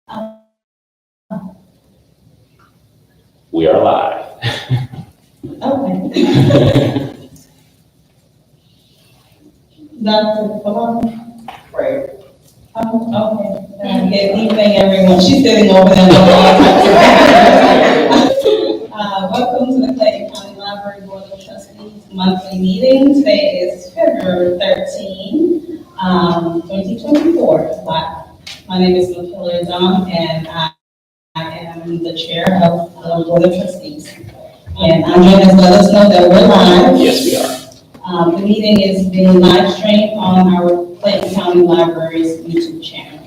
We are live. Okay. Dr. Paloma? Right. Okay. Good evening, everyone. She's sitting over there. Welcome to the Clayton County Library Board of Trustees monthly meeting. Today is February 13, 2024. My name is Matilda Dunn, and I am the chair of the Board of Trustees. And Andre has let us know that we're live. Yes, we are. The meeting is being live streamed on our Clayton County Library's YouTube channel.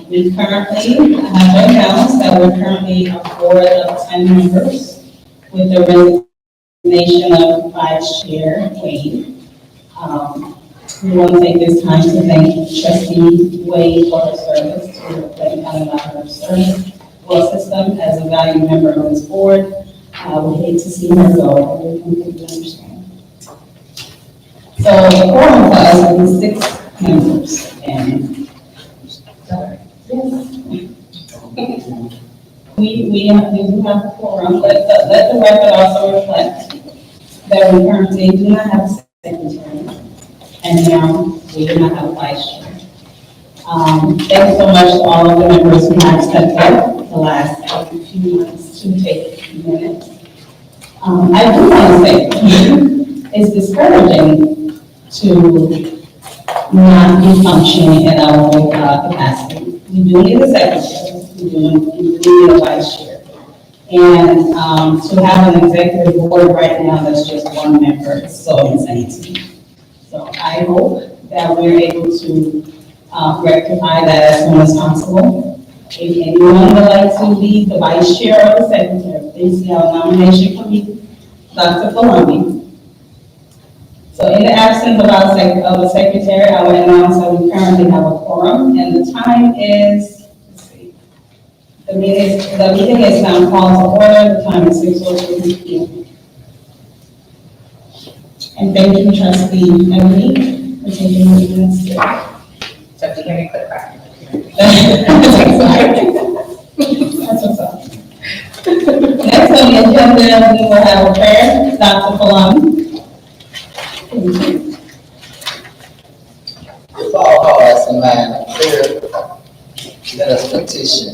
We currently have announced that we're currently a board of 10 members with the resignation of Vice Chair Wade. We want to take this time to thank Trustee Wade for her service to the Clayton County Library System as a valued member of this board. We hate to see her go, but we completely understand. So the quorum for us will be 6 members, and we do have a quorum. Let the record also reflect that we currently do not have a secretary, and now we do not have a vice chair. Thank you so much to all of the members who have stepped up the last few months to take a few minutes. I do want to say it's discouraging to not be functioning at our full capacity. We do need a secretary, we do need a vice chair. And to have an executive board right now that's just one member is so insane to me. So I hope that we're able to rectify that as soon as possible. If anyone would like to be the vice chair or the secretary, please see our nomination committee, Dr. Paloma. So in the absence of the secretary, I will announce that we currently have a quorum, and the time is, the meeting is now called to order. The time is 6:03 p.m. And thank you, Trustee Emily, for taking the minutes today. Trustee Henry, click back. That's what's up. Next on the agenda, we will have a prayer. Dr. Paloma. If all hearts and minds are clear, let us petition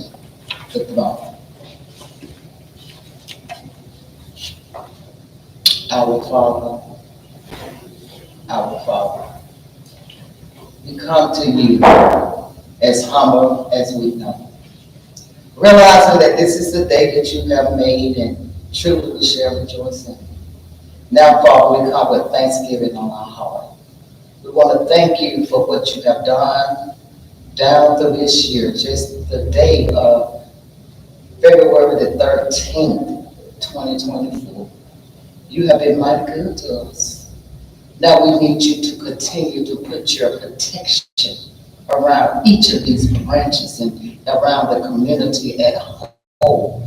the throne. Our Father, we come to you as humble as we know, realizing that this is the day that you have made, and truly we shall rejoice in it. Now, Father, we come with thanksgiving on our heart. We want to thank you for what you have done down through this year, just the day of February the 13th, 2024. You have been mighty good to us. Now we need you to continue to put your protection around each of these branches and around the community at whole.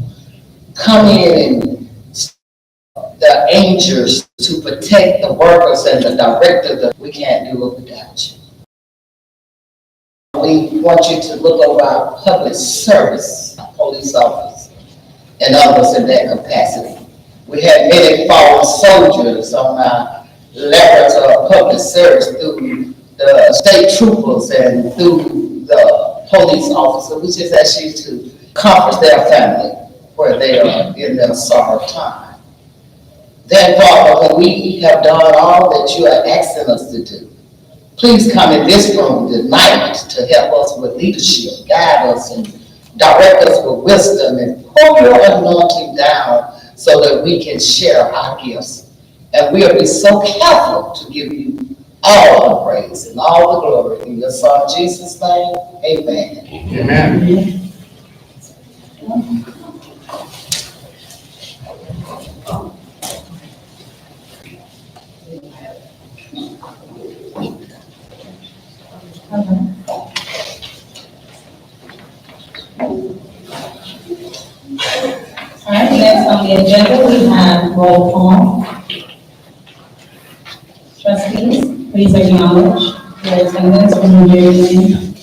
Come in and the angels to protect the workers and the director. That we can't do it without you. We want you to look over our public service, police officers, and others in that capacity. We had many fallen soldiers on our levels of public service through the state troopers and through the police officers. We just ask you to comfort their family where they are in their sorrow time. Then, Father, when we have done all that you are asking us to do, please come in this room tonight to help us with leadership, guide us, and direct us with wisdom, and pour your anointing down so that we can share our gifts. And we'll be so careful to give you all the praise and all the glory. In your Son, Jesus' name, amen. Amen. All right, next on the agenda, we have roll call. Trustees, please acknowledge your attendance when you hear your name.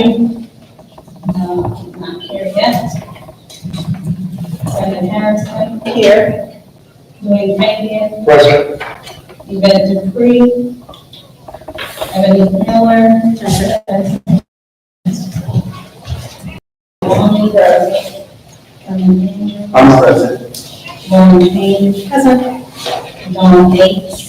Carey. Not here yet. Brendan Harrison. Here. Dwayne Fabian. Present. Yvette Dupree. Ebony Miller. Lonnie Rose. I'm present. Lauren Payne. Present. Don Yates.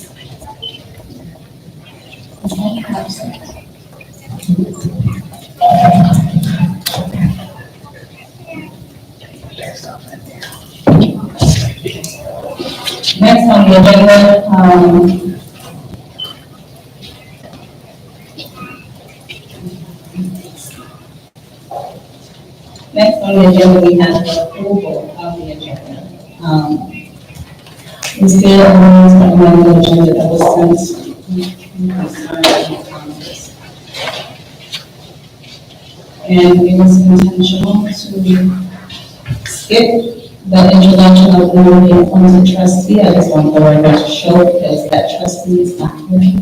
Next on the agenda, we have the approval of the agenda. We still on the agenda that was sent. And it was intentional to skip the introduction of the newly appointed trustee. I just want the record to show because that trustee is not here.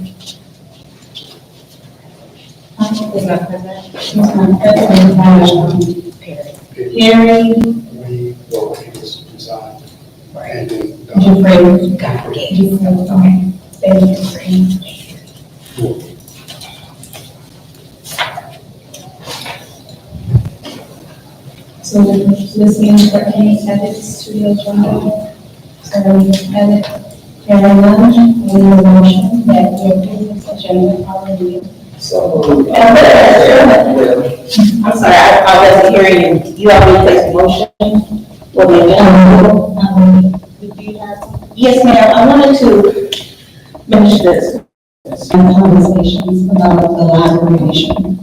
Is not present. He's not present. Perry. We will his design. And then. Dupree. Got it. Okay. Thank you. So listening for any edits to the agenda, edit, hearing none, we need a motion that we approve this agenda. Hallelujah. So, I'm sorry, I wasn't hearing you. You already placed a motion for the agenda. Do you have Yes, ma'am, I wanted to mention this, some conversations about the library mission?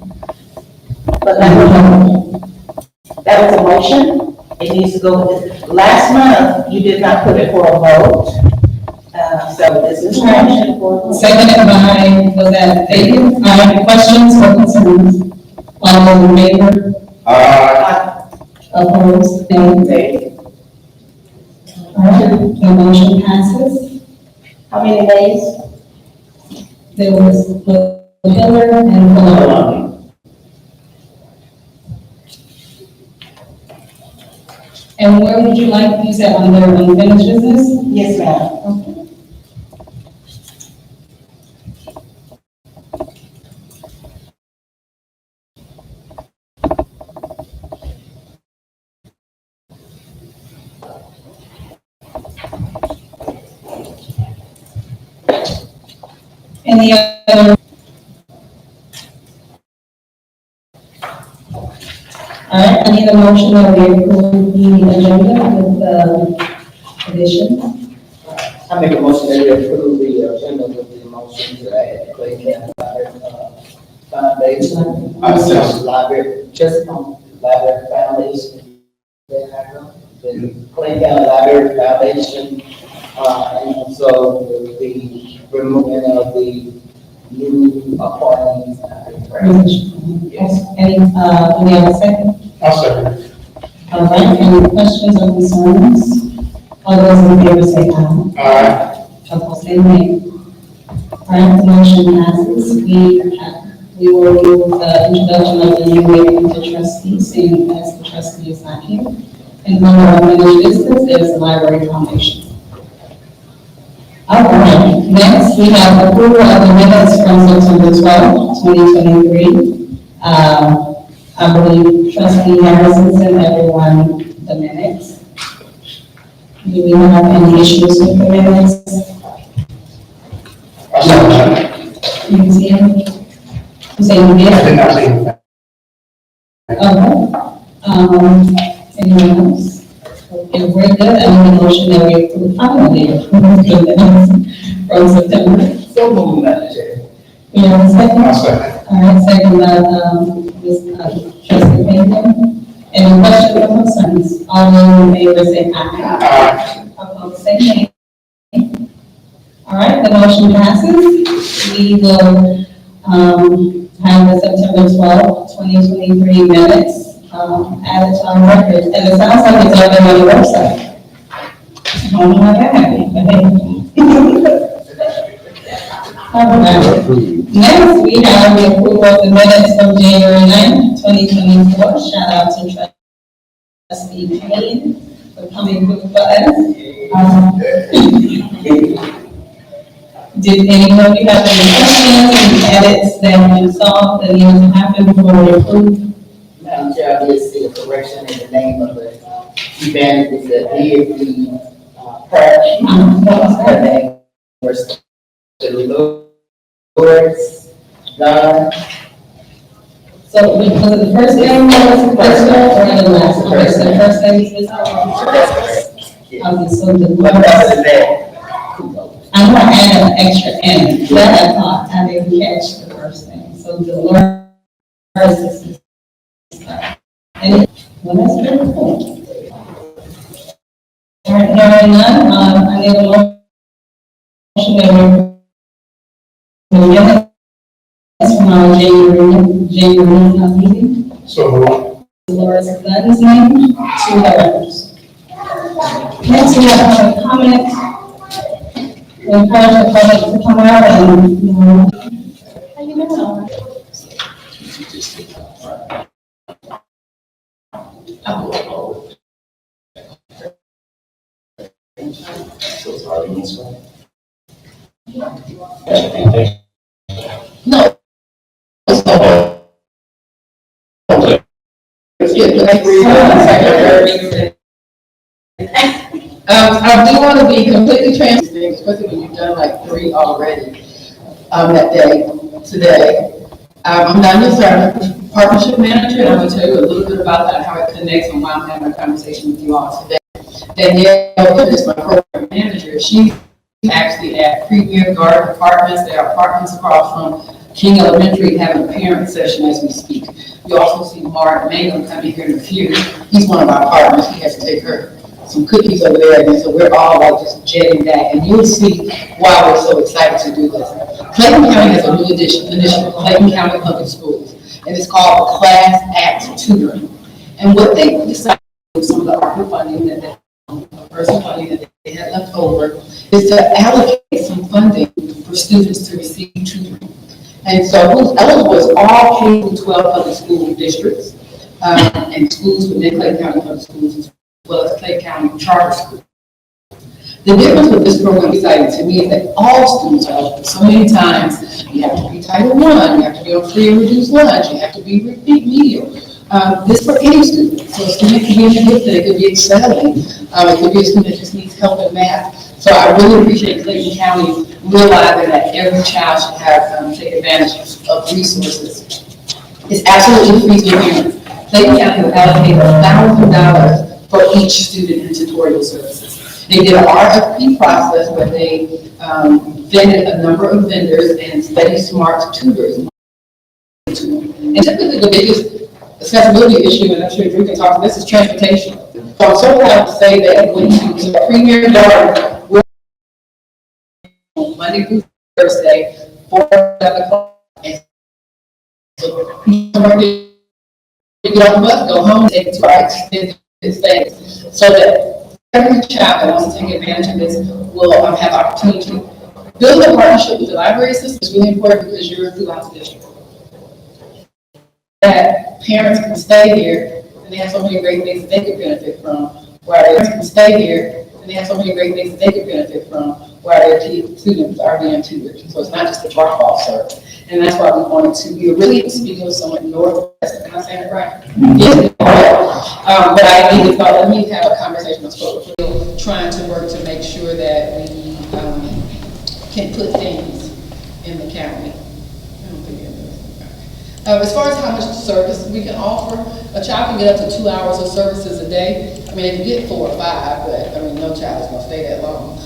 but that was a motion. It needs to go with this. Last month, you did not put it for a vote. So this is a motion for. Seconded by, was that Fabian? Questions or concerns? All those in favor? Opposed? Nay. All right, the motion passes. How many days? There was Hiller and Malone. And where would you like to use that under unfinished business? Yes, ma'am. Okay. Any other? All right, I need a motion that we approve the agenda with the addition. I make a motion that we approve the agenda with the motions that I had to Clayton County Foundation. Library, just Library Foundation. The Clayton County Library Foundation, and also the removing of the new appointees. Yes. Any other second? I'll second. All right, any questions or concerns? All those in favor say aye. Opposed say nay. All right, the motion passes. We will do the introduction of the newly appointed trustee, seeing as the trustee is not here. And under unfinished business, there's the library foundation. All right, next we have approval of the minutes from September 12th, 2023. I believe Trustee Harrison sent everyone the minutes. Do we have any issues with the minutes? I'll second. You see him? You say you did? I did not see him. Okay. Anyone else? If we're good, I need a motion that we approve finally the minutes from September. So moving, Madam Chair. We have a second? I'll second. All right, second by, Ms. Trustee Payton. Any questions or concerns? All those in favor say aye. Opposed say nay. All right, the motion passes. We will, have the September 12th, 2023 minutes, added to our records. And it sounds like it's already on the website. I don't know how that happened, but hey. Next, we have the approval of the minutes from January 9th, 2024. Shout out to Trustee Clayton for coming through for us. Did anyone of you have any questions, any edits that you saw that needed to happen before we approve? Madam Chair, I did see a correction in the name of the event, it's the prayer. Her name was Dolores Dunn. So, was it the first name, or the first name, or the last? Okay, so the first name is this. Okay, so the But other than last. that, kudos. I'm gonna add an extra N, that I thought, I didn't catch the first name, so the Dolores is. And, well, that's very cool. All right, hearing none, I need a motion that we minutes from our January meeting. So moved. Dolores Dunn's name, 2 letters. Next, we have public comment. We encourage the public to come out and, how you doing? So it's already this way? No. I do want to be completely transparent, especially when you've done like 3 already, that day, today. I'm Danya Sarah, Partnership Manager, and I'm going to tell you a little bit about that, how it connects and why I'm having a conversation with you all today. Danielle is my program manager. She's actually at Premier Garden Apartments. There are apartments across from King Elementary having a parent session as we speak. You also see Mark Mangum coming here in a few. He's one of our partners. He has to take her some cookies over there, and so we're all like just jetting back, and you'll see why we're so excited to do this. Clayton County has a new initiative, Clayton County Public Schools, and it's called Class Act Tutoring. And what they decided with some of the ARPA funding that personal funding that they had left over is to allocate some funding for students to receive tutoring. And so who's eligible is all K-12 public school districts and schools within Clayton County Public Schools, as well as Clayton County Charter Schools. The difference with this program, exciting to me, is that all students are eligible. So many times, you have to be Title I, you have to be on free and reduced lunch, you have to be remedial. This for any student. So a student can be in the gifted, it could be excelling, it could be a student that just needs help in math. So I really appreciate Clayton County realizing that every child should have, take advantage of resources. It's absolutely free to parents. Clayton County will allocate $1,000 for each student in tutorial services. They did an RFP process where they vetted a number of vendors and Study Smart tutors. And typically the biggest accessibility issue, and I'm sure Drew can talk to this, is transportation. So I'm so proud to say that when you to Premier Garden, Monday through Thursday, 4 to 7 o'clock. And so you get on the bus, go home, take it to our extended stays, so that every child that wants to take advantage of this will have opportunity. Build a partnership with the library system is really important because you're throughout the district. That parents can stay here and they have so many great things that they could benefit from, while their parents can stay here and they have so many great things that they could benefit from, while their students are being tutored. So it's not just a drop-off service. And that's why we wanted to, we were really speaking with someone northwest, am I saying it right? Yes. But I immediately thought, let me have a conversation with folks. We're trying to work to make sure that we can put things in the county. As far as how much service we can offer, a child can get up to 2 hours of services a day. I mean, they can get 4 or 5, but I mean, no child is going to stay that long.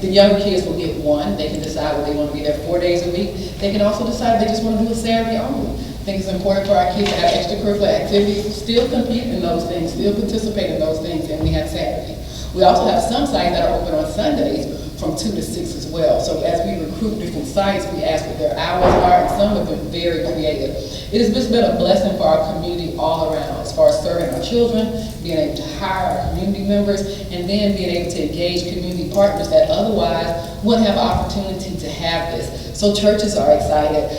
The younger kids will get 1. They can decide whether they want to be there 4 days a week. They can also decide they just want to do a Saturday only. I think it's important for our kids to have extracurricular activities, still compete in those things, still participate in those things, and we have Saturdays. We also have some sites that are open on Sundays from 2 to 6 as well. So as we recruit different sites, we ask what their hours are, and some have been very creative. It has just been a blessing for our community all around as far as serving our children, being able to hire our community members, and then being able to engage community partners that otherwise wouldn't have opportunity to have this. So churches are excited,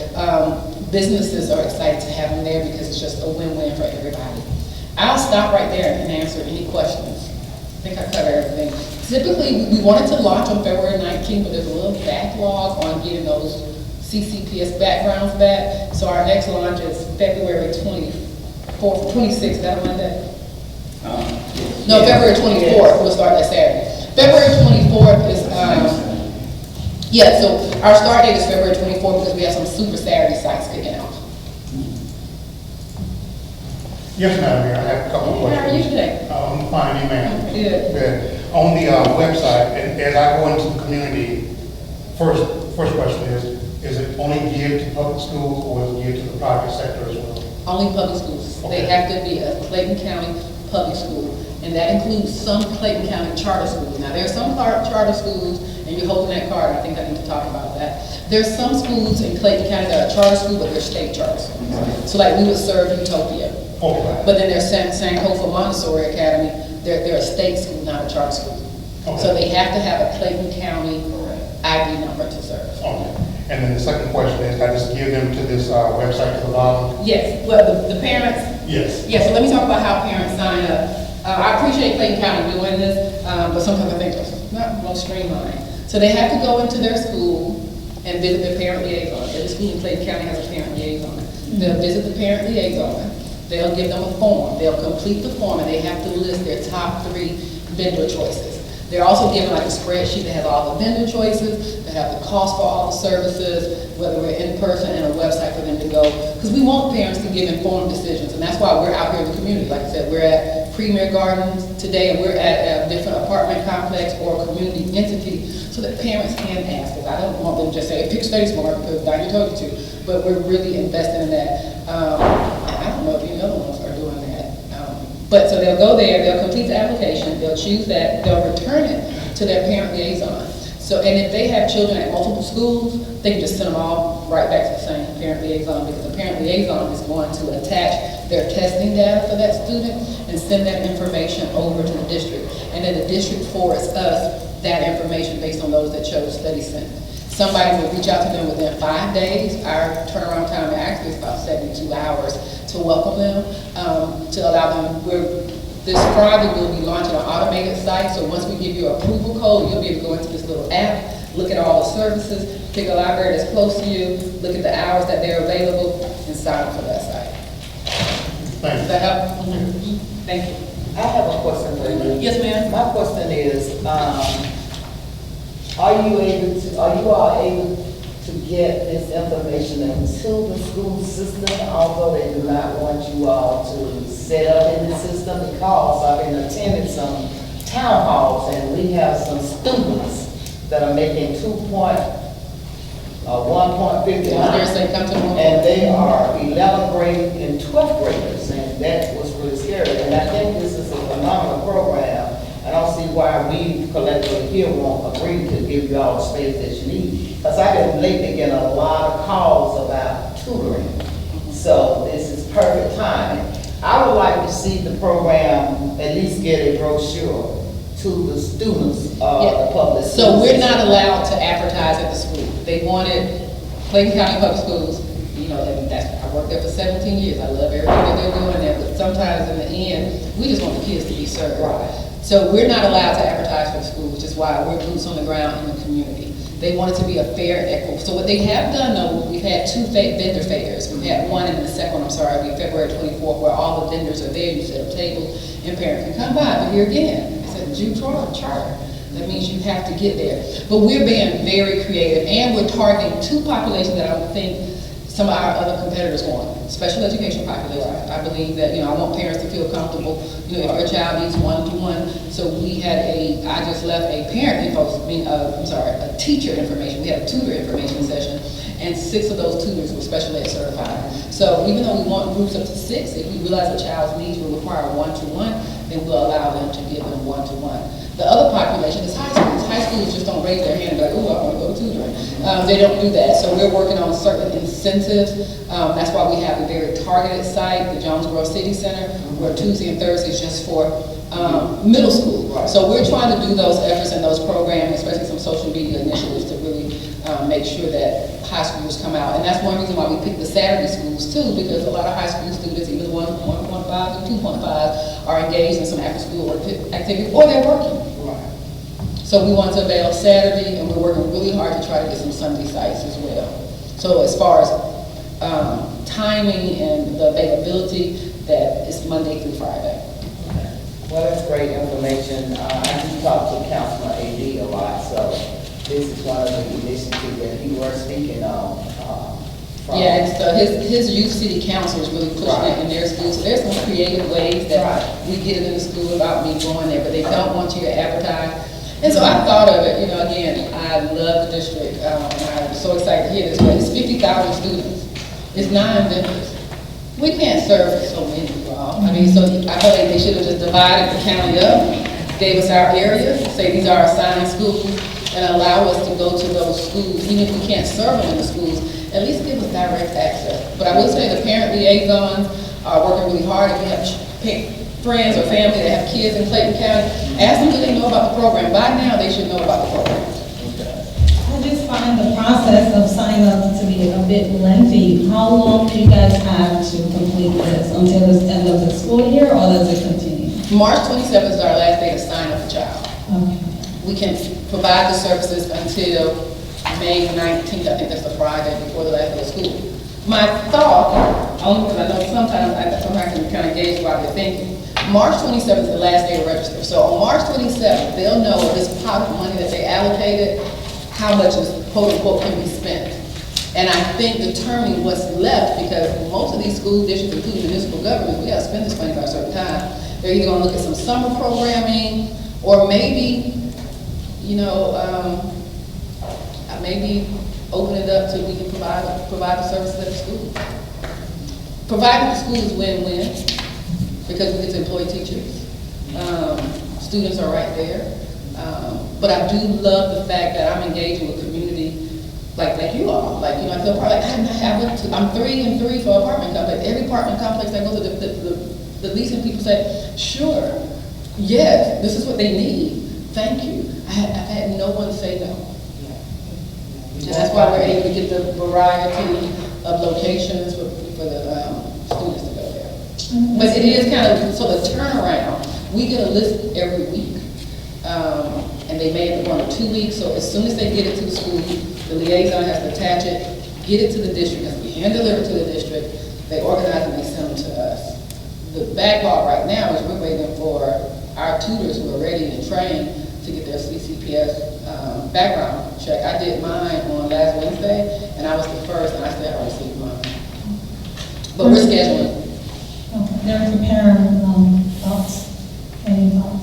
businesses are excited to have them there because it's just a win-win for everybody. I'll stop right there and answer any questions. I think I covered everything. Typically, we wanted to launch on February 19th, but there's a little backlog on getting those CCPS backgrounds back. So our next launch is February 24th, 26th, is that a Monday? No, February 24th, we'll start that Saturday. February 24th is, yeah, so our start date is February 24th because we have some super Saturday sites kicking out. Yes, Madam Mayor, I have a couple of questions. How are you today? I'm fine, you ma'am. Good. Good. On the website, and as I go into the community, first question is it only geared to public schools or is it geared to the private sector as well? Only public schools. They Okay. have to be a Clayton County public school, and that includes some Clayton County charter schools. Now, there are some charter schools, and you're holding that card, I think I need to talk about that. There's some schools in Clayton County that are charter schools, but they're state charter schools. So like we would serve Utopia. Okay. But then there's Sankofa Montessori Academy, they're a state school, not a charter school. Okay. So they have to have a Clayton County ID number to serve. Okay. And then the second question is, I just give them to this website to the bottom? Yes, well, the parents, Yes. yeah, so let me talk about how parents sign up. I appreciate Clayton County doing this, but sometimes I think it's not most streamlined. So they have to go into their school and visit their parent liaison. Every school in Clayton County has a parent liaison. They'll visit the parent liaison. They'll give them a form. They'll complete the form, and they have to list their top 3 vendor choices. They're also given like a spreadsheet that has all the vendor choices, that have the cost for all the services, whether we're in person, and a website for them to go. Because we want parents to give informed decisions, and that's why we're out here in the community. Like I said, we're at Premier Gardens today, and we're at a different apartment complex or a community entity, so that parents can ask. Because I don't want them to just say, pick Study Smart, because Dr. told you to. But we're really investing in that. And I don't know if any other ones are doing that. But so they'll go there, they'll complete the application, they'll choose that, they'll return it to their parent liaison. So, and if they have children at multiple schools, they can just send them all right back to the same parent liaison, because the parent liaison is going to attach their testing data for that student and send that information over to the district. And then the district forwards us that information based on those that chose Study Center. Somebody will reach out to them within 5 days. Our turnaround time actually is about 72 hours to welcome them, to allow them. This Friday we'll be launching an automated site, so once we give you an approval code, you'll be able to go into this little app, look at all the services, pick a library that's close to you, look at the hours that they're available, and sign up for that site. Thank Does you. that help? Thank you. I have a question for you. Yes, ma'am? My question is, are you all able to get this information into the school system, although they do not want you all to set up in the system? Because I've been attending some town halls, and we have some students that are making 1.59. There's they come to more. And they are 11th grade and 12th graders, and that was really scary. And I think this is a phenomenal program. I don't see why we collectively here won't agree to give you all the space that you need. Because I've been lately getting a lot of calls about tutoring. So this is perfect timing. I would like to see the program at least get a brochure to the students of the public schools. So we're not allowed to advertise at the school. They wanted Clayton County Public Schools, you know, and I worked there for 17 years. I love everything that they're doing there, but sometimes in the end, we just want the kids to be served. Right. So we're not allowed to advertise for the school, which is why we're boots on the ground in the community. They want it to be a fair and equitable. So what they have done though, we've had 2 vendor fairs. We've had one, and the second one, I'm sorry, will be February 24th, where all the vendors are there. You set up tables and parents can come by. But here again, it's a Jew charter. That means you have to get there. But we're being very creative, and we're targeting 2 populations that I don't think some of our other competitors want. Special education population. I believe that, I want parents to feel comfortable, if your child needs one-to-one. So we had I just left a parent info, a teacher information. We had a tutor information session, and 6 of those tutors were special ed certified. So even though we want groups up to 6, if we realize a child's needs will require one-to-one, then we'll allow them to give them one-to-one. The other population is high schools. High schools just don't raise their hand and be like, oh, I want to go to tutoring. They don't do that. So we're working on certain incentives. That's why we have a very targeted site, the Jonesboro City Center, where Tuesday and Thursday is just for middle school. So we're trying to do those efforts and those programs, especially some social media initiatives to really make sure that high schoolers come out. And that's one reason why we picked the Saturday schools too, because a lot of high school students, either 1.5 or 2.5, are engaged in some after-school activity, or they're working. So we want to avail Saturday, and we're working really hard to try to get some Sunday sites as well. So as far as timing and the availability, that is Monday through Friday. Well, that's great information. I do talk to Councilman AD a lot, so this is one of the initiatives that you were speaking on. Yeah, and so his youth city council is really pushing it in their school. So there's some creative ways that we get it in the school without me going there, but they don't want you to advertise. And so I thought of it, again, I love the district, and I'm so excited to hear this, but it's 50,000 students. It's 9 vendors. We can't serve so many, y'all. I mean, so I feel like they should have just divided the county up, gave us our areas, say these are assigned schools, and allow us to go to those schools, even if we can't serve them in the schools, at least give us direct access. But I will say the parent liaisons are working really hard. If you have friends or family that have kids in Clayton County, ask them do they know about the program. By now, they should know about the program. I just find the process of signing up to be a bit lengthy. How long do you guys have to complete this? Until the end of the school year, or does it continue? March 27th is our last day to sign up a child. Okay. We can provide the services until May 19th. I think that's the Friday before the last day of school. My thought, only because I know sometimes I can kind of gauge why they're thinking, March 27th is the last day to register. So on March 27th, they'll know this pot of money that they allocated, how much is quote unquote can be spent. And I think determining what's left, because most of these school districts, including municipal governments, we got to spend this money by a certain time. They're either going to look at some summer programming, or maybe, maybe open it up so we can provide the services at the school. Providing the school is win-win, because we get to employ teachers. Students are right there. But I do love the fact that I'm engaging with community like you are. I feel I'm 3 and 3 for apartment complex. Every apartment complex I go to, the leasing people say, sure, yes, this is what they need. Thank you. I've had no one say no. And that's why we're able to get the variety of locations for the students to go there. But it is kind of, so the turnaround, we get a list every week. And they may have 1 or 2 weeks, so as soon as they get it to the school, the liaison has to attach it, get it to the district, and we hand deliver it to the district, they organize and they send them to us. The backlog right now is we're waiting for our tutors who are ready and trained to get their CCPS background check. I did mine on last Wednesday, and I was the first, and I said I received mine. But we're scheduling. Okay. They're preparing thoughts. Any thoughts?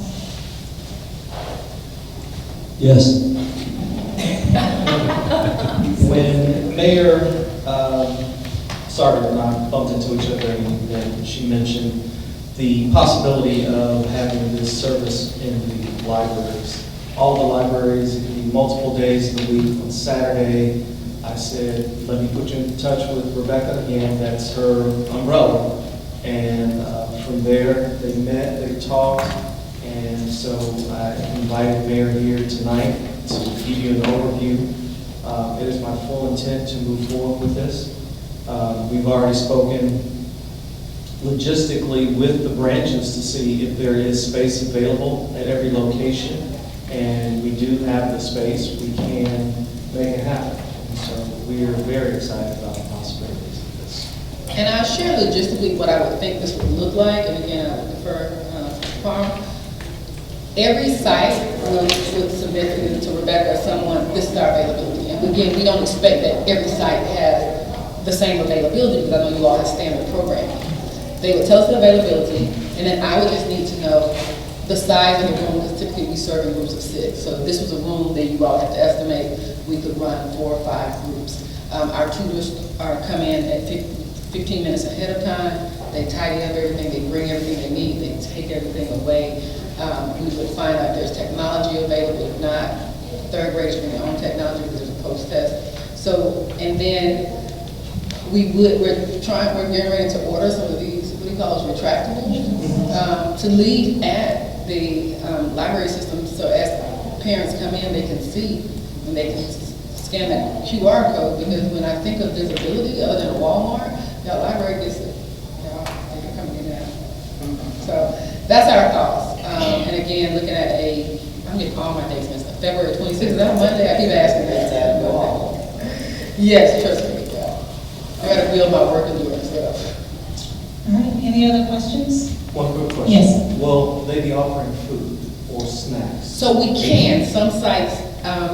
Yes. When Mayor Sarter and I bumped into each other, and she mentioned the possibility of having this service in the libraries. All the libraries, it could be multiple days of the week. On Saturday, I said, let me put you in touch with Rebecca again. That's her umbrella. And from there, they met, they talked. And so I invited Mayor here tonight to give you an overview. It is my full intent to move forward with this. We've already spoken logistically with the branches to see if there is space available at every location. And we do have the space. We can make it happen. And so we are very excited about the possibilities of this. And I'll share logistically what I would think this would look like. And again, I would defer to Carl. Every site would submit to Rebecca or someone, this is our availability. And again, we don't expect that every site has the same availability, because I know you all have standard programming. They would tell us the availability, and then I would just need to know the size of the room, because typically we serve in groups of 6. So if this was a room that you all have to estimate, we could run 4 or 5 groups. Our tutors come in at 15 minutes ahead of time. They tidy up everything, they bring everything they need, they take everything away. We would find out if there's technology available. If not, third graders bring their own technology because there's a post-test. So, and then we're getting ready to order some of these, what do you call those, retractables, to leave at the library system, so as parents come in, they can see, and they can scan that QR code, because when I think of visibility, other than a Walmart, that library gets it. They can come in and out. So that's our thoughts. And again, looking at I'm getting all my dates messed up. February 26th, is that a Monday? I keep asking that. Yes, trust me. I gotta build my work endurance up. All right, any other questions? One quick question. Yes. Will they be offering food or snacks? So we can, some sites,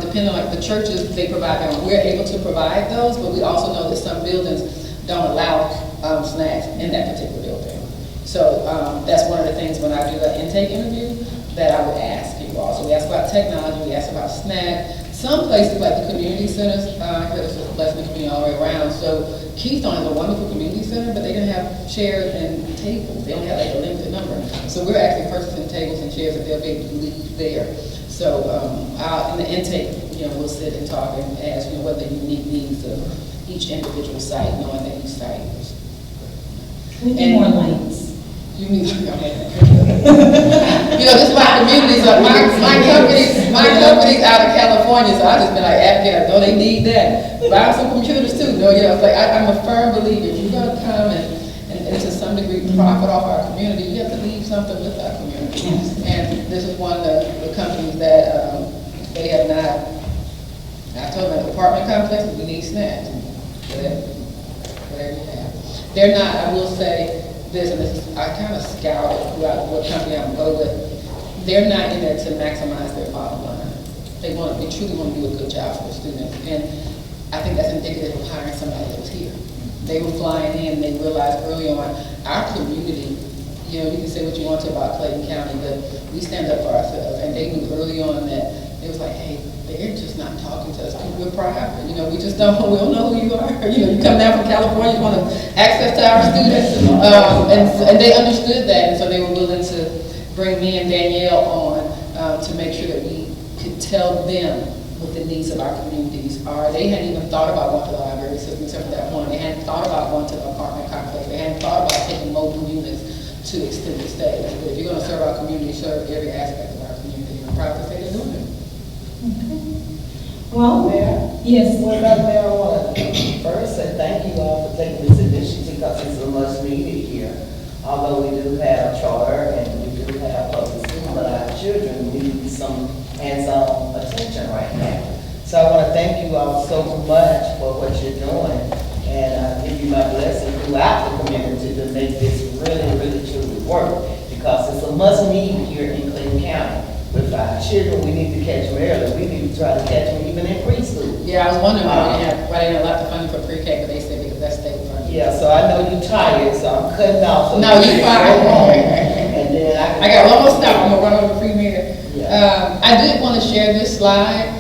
depending on like the churches, they provide them. We're able to provide those, but we also know that some buildings don't allow snacks in that particular building. So that's one of the things when I do an intake interview that I would ask you all. So we ask about technology, we ask about snacks. Some places like the community centers, it's just blessing the community all the way around. So Keystone is a wonderful community center, but they didn't have chairs and tables. They only had like a limited number. So we're actually purchasing tables and chairs that they'll be able to leave there. So in the intake, we'll sit and talk and ask what the unique needs of each individual site, knowing that each site is. We need more lights. You need, this is my communities, my company's out of California, so I just been like, advocate, I know they need that. Buy some computers too, it's like, I'm a firm believer, if you're gonna come and to some degree profit off our community, you have to leave something with our community. And this is one of the companies that, they have not, I told them, apartment complexes, we need snacks, whatever you have. They're not, I will say, I kind of scouted throughout what company I'm going with. They're not in there to maximize their bottom line. They truly want to do a good job for the students. And I think that's indicative of hiring somebody that was here. They were flying in and they realized early on, our community, you can say what you want to about Clayton County, but we stand up for ourselves. And they knew early on that it was like, hey, they're just not talking to us. We're private. We just don't know who you are. You come down from California, you want access to our students. And they understood that, and so they were willing to bring me and Danielle on to make sure that we could tell them what the needs of our communities are. They hadn't even thought about going to the library system except for that one. They hadn't thought about going to the apartment complex. They hadn't thought about taking mobile units to extended stay. But if you're going to serve our community, serve every aspect of our community. I'm proud to say they're doing it. Well, yes. Well, Mayor, I want to first say thank you all for taking this initiative because it's so much needed here. Although we do have charter and we do have public school, but our children need some hands-on attention right now. So I want to thank you all so much for what you're doing, and I give you my blessing throughout the community to make this really, really truly work, because it's a must need here in Clayton County. With our children, we need to catch them early. We need to try to catch them even in preschool. Yeah, I was wondering why they didn't have a lot of funding for pre-K, but they said because that's state funding. Yeah, so I know you're tired, so I'm cutting off. So No, you're fine. And then I got one more stop. I'm gonna run over the premier. Yeah. I did want to share this slide.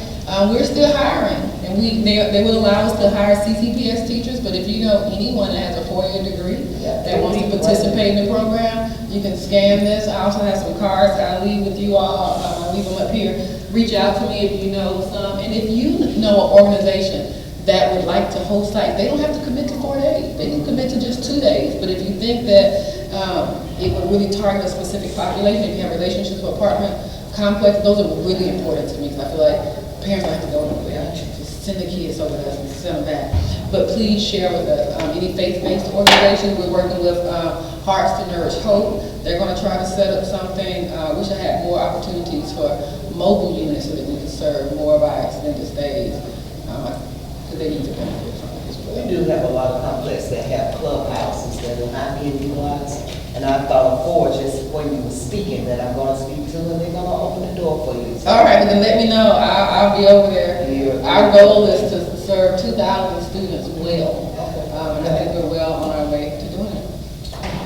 We're still hiring, and they will allow us to hire CCPS teachers. But if you know anyone that has a 4-year degree that wants to participate in the program, you can scan this. I also have some cards that I leave with you all. I'll leave them up here. Reach out to me if you know some, and if you know an organization that would like to host sites, they don't have to commit to 4 days. They can commit to just 2 days. But if you think that it would really target a specific population, if you have relationships with apartment complex, those are really important to me, because I feel like parents don't have to go nowhere. Just send the kids over there and send them back. But please share with us any faith-based organizations. We're working with Hearts to Nourish Hope. They're going to try to set up something. Wish I had more opportunities for mobile units so that we can serve more of our extended stays. Because they need to benefit from it as well. We do have a lot of complexes that have clubhouses that are not being utilized. And I thought of 4 just when you were speaking that I'm going to speak to, and they're going to open the door for you. All right, then let me know. I'll be over there. Yeah. Our goal is to serve 2,000 students well. And I think we're well on our way to doing it.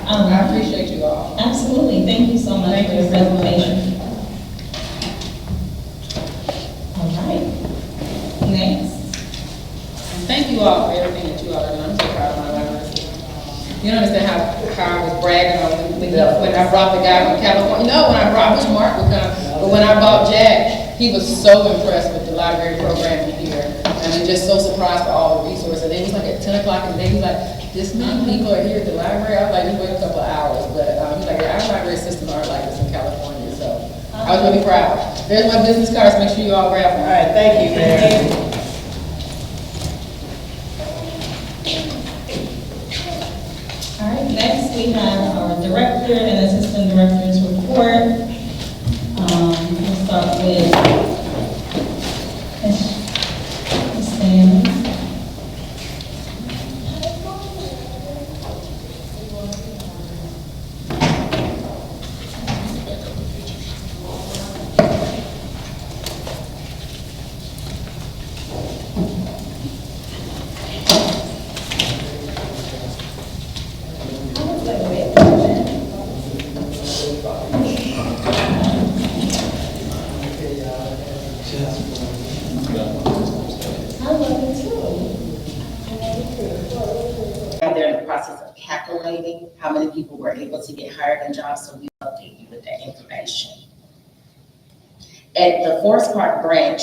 I appreciate you all. Absolutely. Thank you so much for your presentation. All right. Next. Thank you all. I brought the guy from California, no, when I brought, I wish Mark would come, but when I brought Jack, he was so impressed with the library program here. And was just so surprised for all the resources. And it was like at 10 o'clock and he was like, this many people are here at the library. I was like, just wait a couple of hours. But he's like, our library systems aren't like this in California. So I was really proud. There's my business cards. Make sure you all grab them. All right, thank you, Mayor. All right, next we have our director and assistant director's report. We'll start with Ms. Stanley. And they're in the process of calculating how many people were able to get hired in jobs, so we update you with that information. At the Forest Park branch,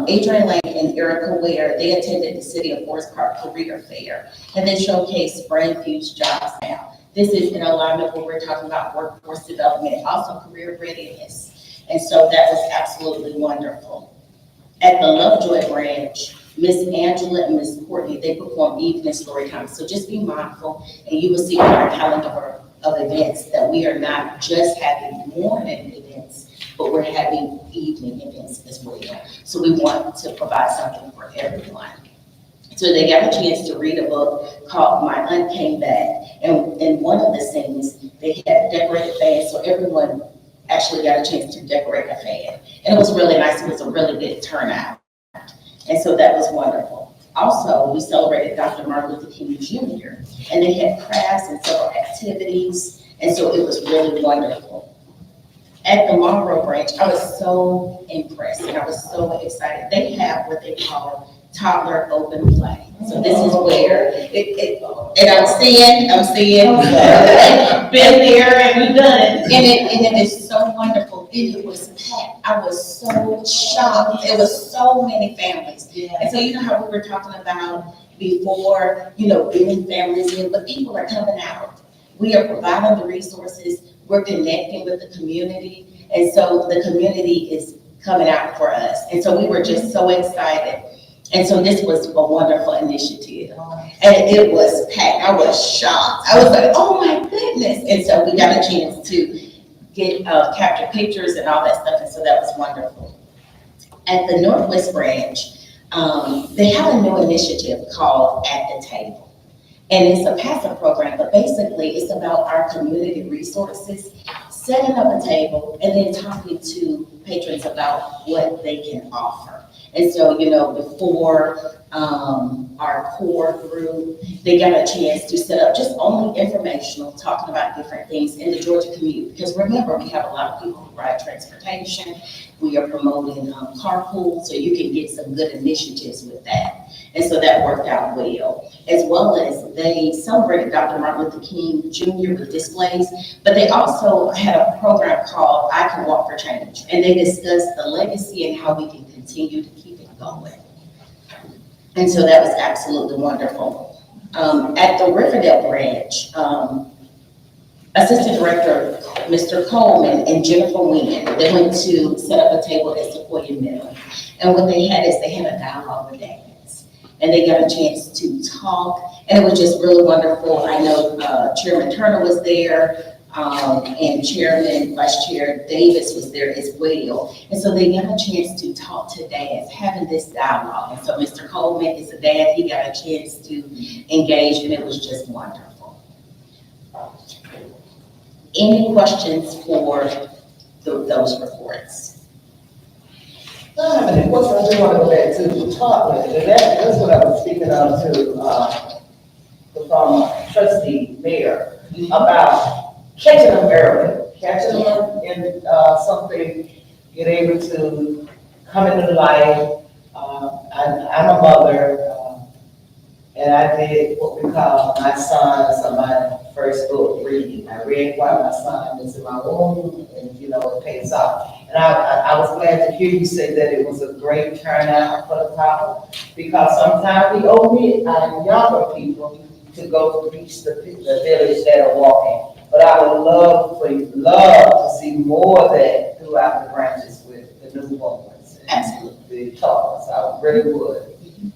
Adrian Lane and Erica Ware, they attended the City of Forest Park Career Fair, and they showcased brand fused jobs now. This is in alignment with what we're talking about workforce development and also career readiness. And so that was absolutely wonderful. At the Lovejoy branch, Miss Angela and Miss Courtney, they perform evening story time. So just be mindful, and you will see on our calendar of events that we are not just having morning events, but we're having evening events as well. So we want to provide something for everyone. So they got a chance to read a book called My Aunt Came Back. And in one of the scenes, they had decorated fans, so everyone actually got a chance to decorate a fan. And it was really nice. It was a really good turnout. And so that was wonderful. Also, we celebrated Dr. Martin Luther King Jr. and they had crafts and several activities. And so it was really wonderful. At the Monroe branch, I was so impressed and I was so excited. They have what they call toddler open play. So this is where and I'm seeing, been there and we've done it. And it is so wonderful. It was packed. I was so shocked. It was so many families. And so you know how we were talking about before, getting families in, but people are coming out. We are providing the resources. We're connecting with the community. And so the community is coming out for us. And so we were just so excited. And so this was a wonderful initiative. And it was packed. I was shocked. I was like, oh my goodness. And so we got a chance to get capture pictures and all that stuff. And so that was wonderful. At the Northwest branch, they have a new initiative called At the Table. And it's a passive program, but basically it's about our community resources, setting up a table and then talking to patrons about what they can offer. And so, before our core group, they got a chance to set up just only informational, talking about different things in the Georgia community. Because remember, we have a lot of people who ride transportation. We are promoting carpool, so you can get some good initiatives with that. And so that worked out well. As well as they celebrated Dr. Martin Luther King Jr. with displays, but they also had a program called I Can Walk for Change. And they discussed the legacy and how we can continue to keep it going. And so that was absolutely wonderful. At the Riverdale branch, Assistant Director Mr. Coleman and Jennifer Wynn, they went to set up a table at Sequoia Middle. And what they had is they had a dialogue with dads. And they got a chance to talk, and it was just really wonderful. I know Chairman Turner was there, and Chairman, Vice Chair Davis was there as well. And so they got a chance to talk to dads, having this dialogue. And so Mr. Coleman is a dad, he got a chance to engage, and it was just wonderful. Any questions for those reports? I don't have any questions. I just want to go back to the topic, and that's what I was speaking of to the trustee mayor about catching them early, catching them in something, get able to come into life. I'm a mother, and I did what we call my son, so my first book reading. I read while my son was in my womb, and you know, it pays off. And I was glad to hear you say that it was a great turnout for the topic, because sometimes we omit our younger people to go to reach the village that are walking. But I would love to see more of that throughout the branches with the newborns and the toddlers. I really would,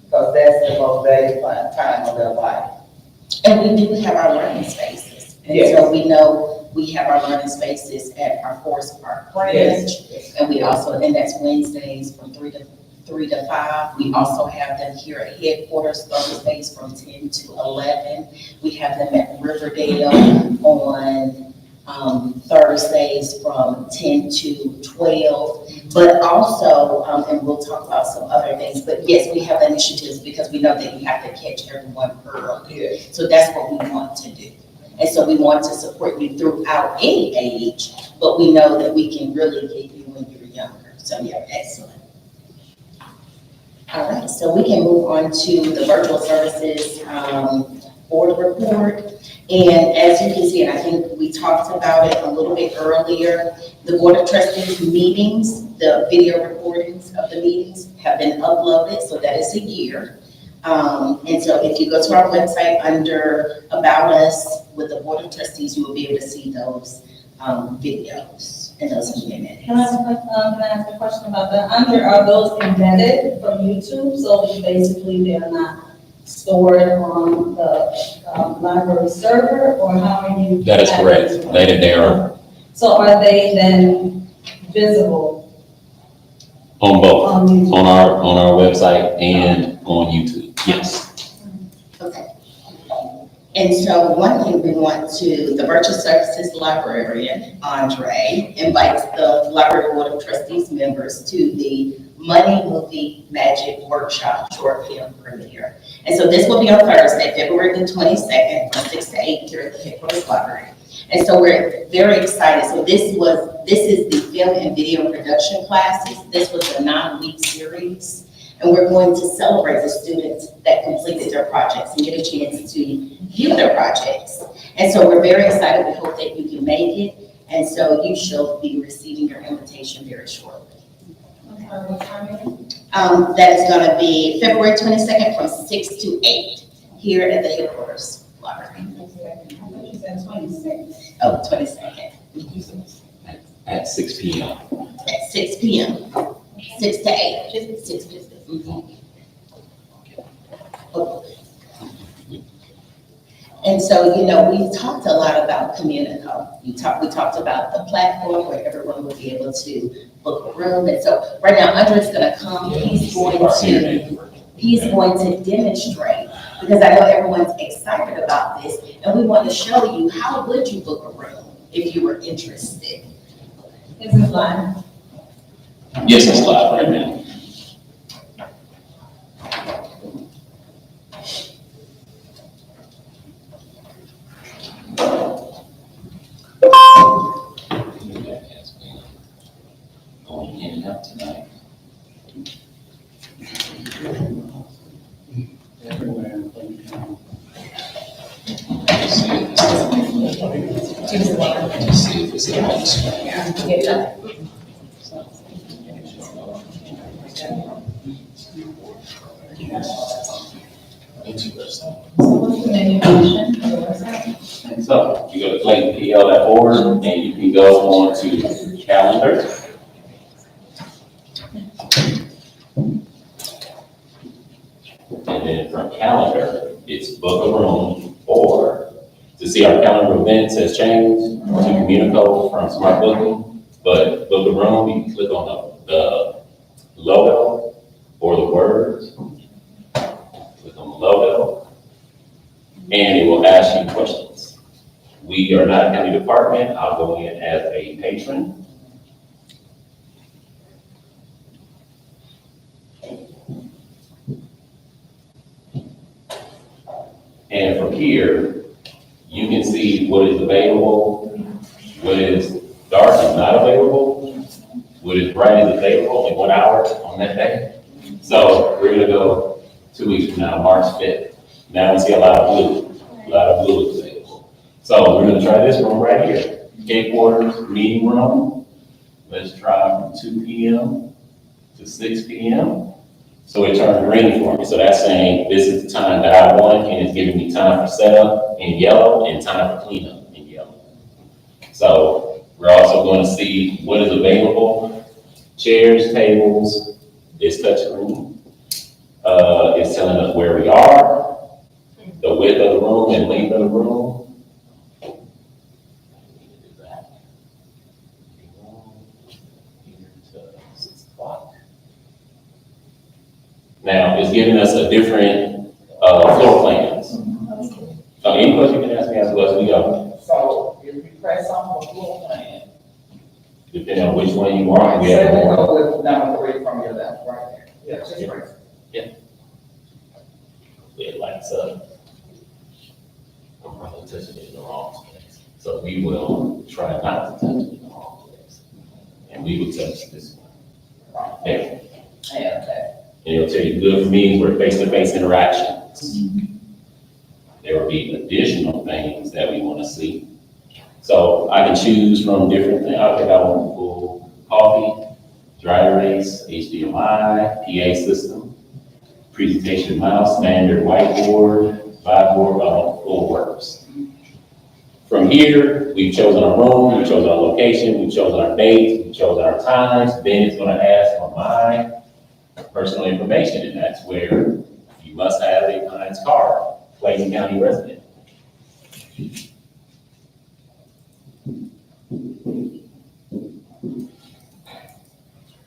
because that's the most valuable time of their life. And we do have our learning spaces. And Yes. so we know we have our learning spaces at our Forest Park branch. Yes. And we also, and that's Wednesdays from 3 to 5. We also have them here at headquarters Thursdays from 10 to 11. We have them at Riverdale on Thursdays from 10 to 12. But also, and we'll talk about some other things, but yes, we have initiatives because we know that you have to catch everyone early. Yes. So that's what we want to do. And so we want to support you throughout any age, but we know that we can really get you when you're younger. So yeah, excellent. All right, so we can move on to the virtual services board report. And as you can see, and I think we talked about it a little bit earlier, the Board of Trustees meetings, the video recordings of the meetings have been uploaded, so that is a year. And so if you go to our website under About Us with the Board of Trustees, you will be able to see those videos and those minutes. Can I ask a question about that? Are those embedded from YouTube? So basically they're not stored on the library server, or how are you? That is correct. They are So are they then visible on both, on YouTube? on our website and on YouTube. Yes. Okay. And so one thing we want to, the virtual services librarian, Andre, invites the Library Board of Trustees members to the Money Movie Magic Workshop short film premiere. And so this will be on Thursday, February the 22nd, from 6 to 8 here at the headquarters library. And so we're very excited. So this is the film and video production classes. This was a 9-week series. And we're going to celebrate the students that completed their projects and get a chance to view their projects. And so we're very excited. We hope that you can make it. And so you shall be receiving your invitation very shortly. What time is it? That is going to be February 22nd from 6 to 8 here at the headquarters library. I thought you said 26. Oh, 22nd. At 6 p.m. At 6 p.m. 6 to 8. 6 to 8. Okay. And so, you know, we talked a lot about Communico. We talked about the platform where everyone will be able to book a room. And so right now, Andre's gonna come, he's going to demonstrate, because I know everyone's excited about this, and we want to show you how would you book a room if you were interested. Is it live? Yes, it's live right now. Going in and out tonight. See if it's on screen. Interesting. So what's the name of the website? So you go to claytonpl.org and you can go on to calendar. And then from calendar, it's book a room, or to see our calendar events has changed to Communico from Smart Booking. But book a room, you can click on the logo or the words. Click on the logo, and it will ask you questions. We are not a county department. I'll go in as a patron. And from here, you can see what is available, what is dark and not available, what is bright is available in 1 hour on that day. So we're gonna go 2 weeks from now, March 5th. Now we see a lot of blue is available. So we're gonna try this room right here, headquarters meeting room. Let's try from 2 p.m. to 6 p.m. So it turned green for me. So that's saying this is the time that I want, and it's giving me time for setup in yellow and time for cleanup in yellow. So we're also going to see what is available: chairs, tables, this touch screen. It's telling us where we are, the width of the room and length of the room. Now, it's giving us a different floor plans. So any question you can ask me as well as we go, So if you press on the floor plan, depending on which one you want. We say have we more. go with number 3 from your left, right there. Yeah, just press. It lights up. I'm probably touching it in the wrong place. So we will try not to touch it in the wrong place. And we will touch this one. There. Yeah, okay. And it'll tell you good for meetings where face-to-face interactions. There will be additional things that we want to see. So I can choose from different things. I think I want full coffee, dry erase, HDMI, PA system, presentation mouse, standard whiteboard, board, full works. From here, we've chosen our room, we've chosen our location, we've chosen our dates, we've chosen our times. Then it's going to ask for my personal information, and that's where you must have a client's card, Clayton County resident.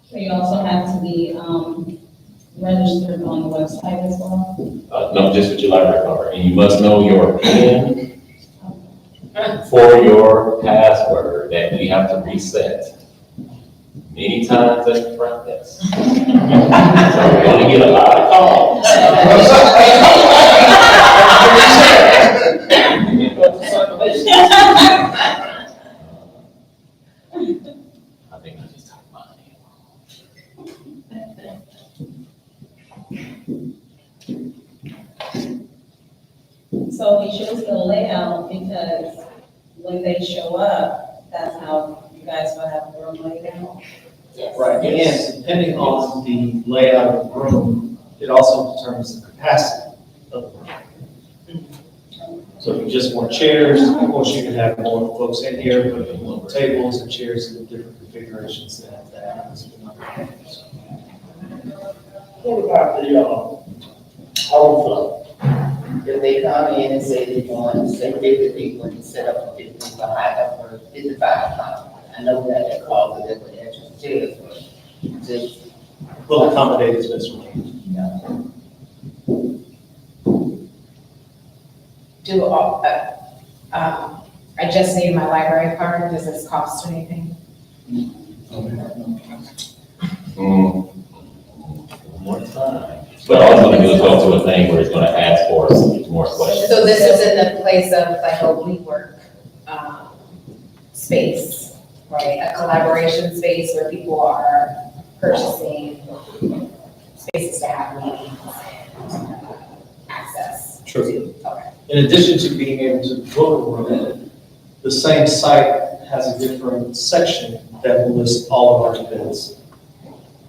So you also have to be, registered on the website as well? No, just with your library card, and you must know your PIN for your password that we have to reset many times at the front desk. So we're gonna get a lot of calls. I think I just typed mine in. So he shows the layout because when they show up, that's how you guys will have the room laid out. Right, and depending on the layout of the room, it also determines the capacity of the room. So if you just want chairs, of course, you can have more folks in here, but if you want tables and chairs in different configurations, that happens. What about the, overflow? If they come in and say they want, say 50 people, and set up 50 people, I have for 55 pounds. I know that that causes it with extra chairs, but just. Will accommodate as best we can. I just need my library card, does this cost anything? One time. But all it's gonna do is go to a thing where it's gonna ask for more questions. So this is in the place of like a WeWork, space, right? A collaboration space where people are purchasing spaces to have meetings and access. Sure. to. Okay. In addition to being able to book a room, the same site has a different section that will list all of our events.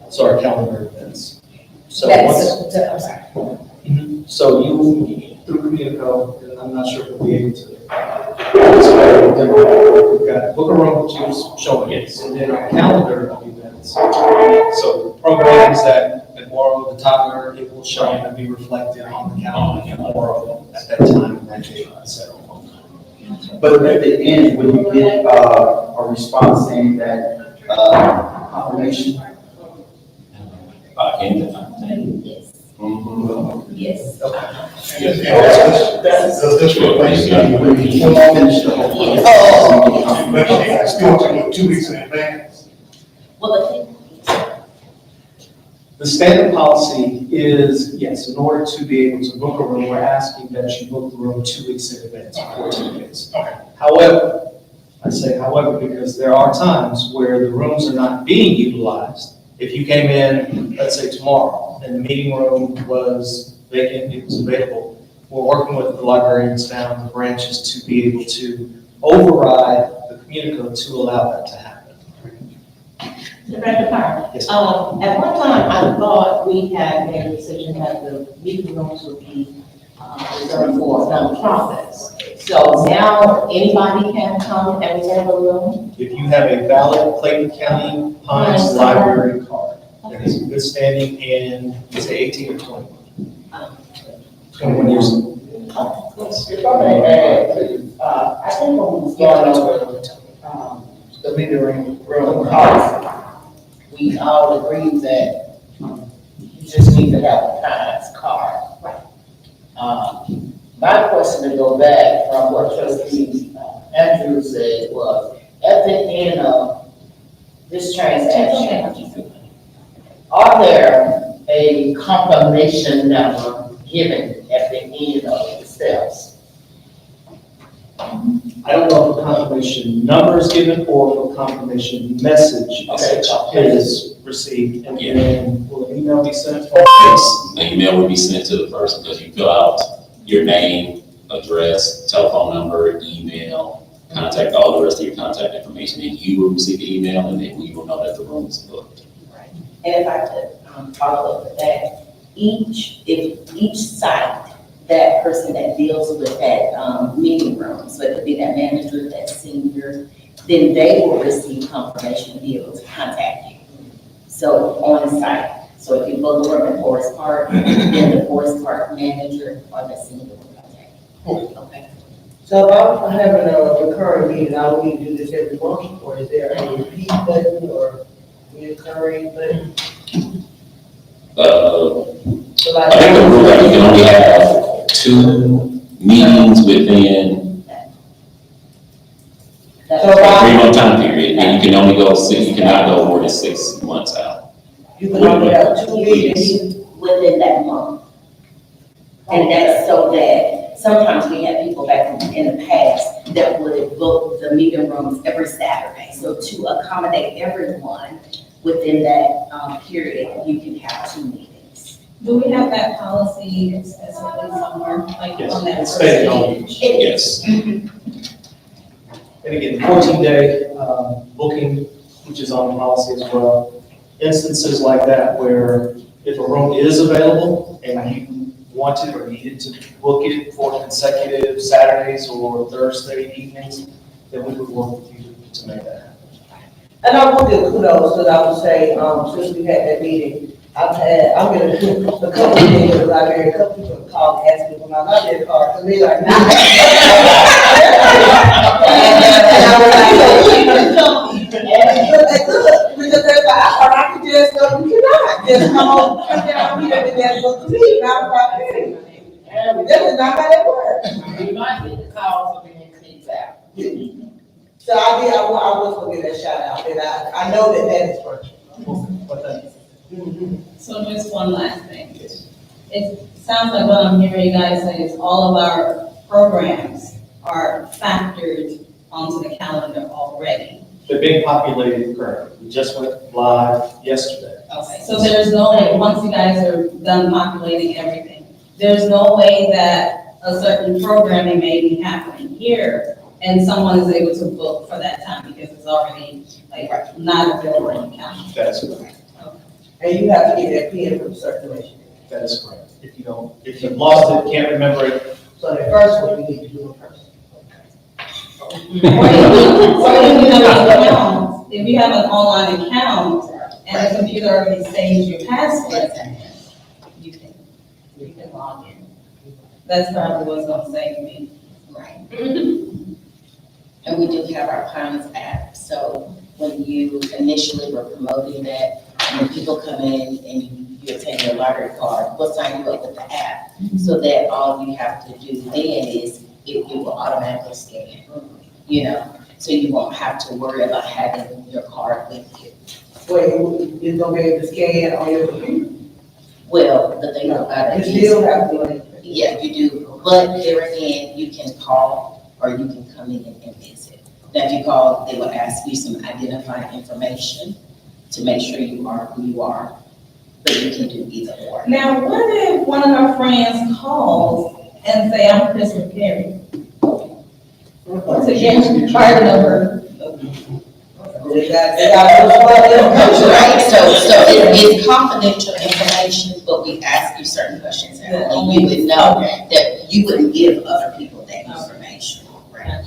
So our calendar events. So once, I'm sorry. so you, through Communico, and I'm not sure if we'll be able to. We've got book a room, which is showing it, and then a calendar of events. So programs that tomorrow, the toddler, it will show and be reflected on the calendar tomorrow at that time and that date, etc. But at the end, will you get a response saying that confirmation? Yes. Yes. Does this replace When you finish the whole. but it's still to 2 weeks in advance? Well, The standard policy is, yes, in order to be able to book a room, we're asking that you book the room 2 weeks in advance, 14 days. Okay. However, I say however, because there are times where the rooms are not being utilized. If you came in, let's say tomorrow, and the meeting room was vacant, it was available, we're working with the librarians now and the branches to be able to override the communicode to allow that to happen. Director Parker, Yes. at one time, I thought we had made a decision that the meeting rooms would be reserved for nonprofits. So now anybody can come and reserve a room? If you have a valid Clayton County Pines Library card, that is in good standing and it's 18 or 21. 21 years old. If I may add, please, I think when we started over, the meeting room policy, we all agreed that you just need to have a Pines card. My question to go back from what Trustee Andrew said was, at the end of this transaction, are there a confirmation number given at the end of the steps? I don't know if the confirmation number is given or if a confirmation message is received. And then will an email be sent? Yes, the email will be sent to the person because you fill out your name, address, telephone number, email, contact, all the rest of your contact information, and you will receive the email, and then we will know that the room is booked. And if I could follow up with that, each site, that person that deals with that meeting room, so it could be that manager, that senior, then they will receive confirmation to be able to contact you. So on site, so if you book a room at Forest Park, then the Forest Park manager or the senior will contact you. Okay. So if I'm having a recurring meeting, I will need to do this every month, or is there a repeat button or recurring button? So I think the rule that you can only have 2 meetings within a 3-month time period, and you can only go you cannot go more than 6 months out. you can only have 2 meetings. Within that month. And that's so that sometimes we have people back in the past that would book the meeting rooms every Saturday. So to accommodate everyone within that period, you can have 2 meetings. Do we have that policy explicitly somewhere, like Yes, on that it's first stated on page? Yes. And again, 14-day booking, which is on the policy as well. Instances like that where if a room is available and you wanted or needed to book it for consecutive Saturdays or Thursday evenings, then we would work with you to make that happen. And I will give kudos, because I would say, since we had that meeting, I'm gonna do a couple of things in the library, a couple people called, and asked me for my library card, and they like, nah. And I was like, look, because they're like, I thought I could just go, you cannot, just come down here and then book the meeting, and I was like, hey, this is not how that works. You might get the call from the next out. So I was gonna give that shout out, and I know that is working. But then, So just one last thing. It sounds like what I'm hearing you guys say is all of our programs are factored onto the calendar already. they're being populated currently. We just went live yesterday. Okay, so there's no way, once you guys are done populating everything, there's no way that a certain programming may be happening here and someone is able to book for that time because it's already like not available in the calendar. That is correct. And you have to get that PIN from circulation. That is correct. If you've lost it, can't remember it, So the first one, you need to do in person. If you have an online account and the computer already saves your password, you can log in. That's probably what's gonna save me. Right. And we do have our Pines app, so when you initially were promoting that, when people come in and you obtain your library card, we'll sign you up with the app, so that all you have to do then is it will automatically scan, so you won't have to worry about having your card with you. Wait, you're gonna be able to scan on your computer? Well, the thing about it You is. still have to do it. Yeah, you do, but there again, you can call or you can come in and visit. Now, if you call, they will ask you some identifying information to make sure you are who you are, but you can do either or. Now, what if one of our friends calls and say, I'm Crystal Perry. Once again, card number. Right, so it's confidential information, but we ask you certain questions, and only you would know that you wouldn't give other people that information, right?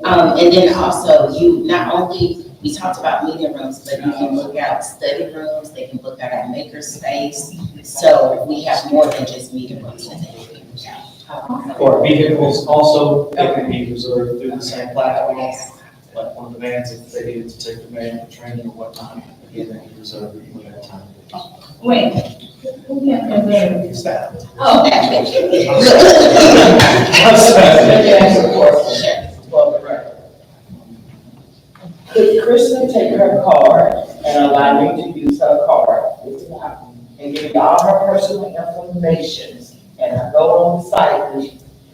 And then also, you, not only, we talked about meeting rooms, but you can look out study rooms, they can look out our maker space. So we have more than just meeting rooms that they can look out. For vehicles also, it can be reserved through the same platform, like one of the vans, if they needed to take the van for training or whatnot, again, they can reserve it when that time. Wait, who can reserve? It's that. Oh, Could Kristen take her card and allow me to use her card and give me all her personal information? And I go on the site and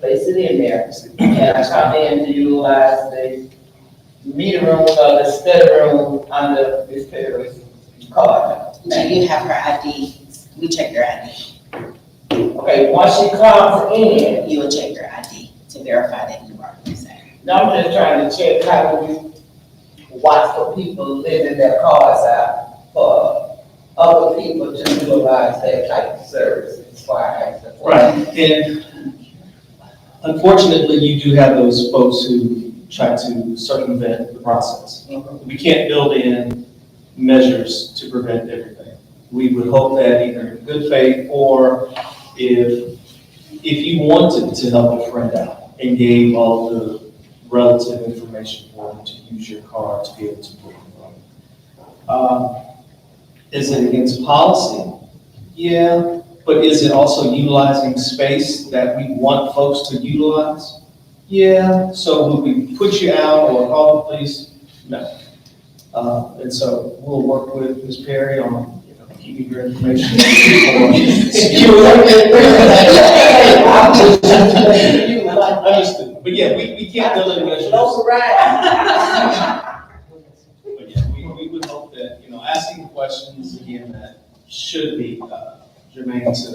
place it in there, and I come in to utilize the meeting room or the study room under Ms. Perry's card. Do you have her ID? We check your ID. Okay, once she comes in, You will check your ID to verify that you are the same. now I'm just trying to check how we watch for people living their cars out for other people to utilize their type of service. That's why I asked the question. Right, and unfortunately, you do have those folks who try to circumvent the process. We can't build in measures to prevent everything. We would hope that either in good faith or if you wanted to help a friend out and gave all the relative information for them to use your card to be able to book them. Is it against policy? Yeah, but is it also utilizing space that we want folks to utilize? Yeah, so would we put you out or call the police? No. And so we'll work with Ms. Perry on keeping your information. Understood, but yeah, we can't build in measures. But yeah, we would hope that, asking questions again that should be germane to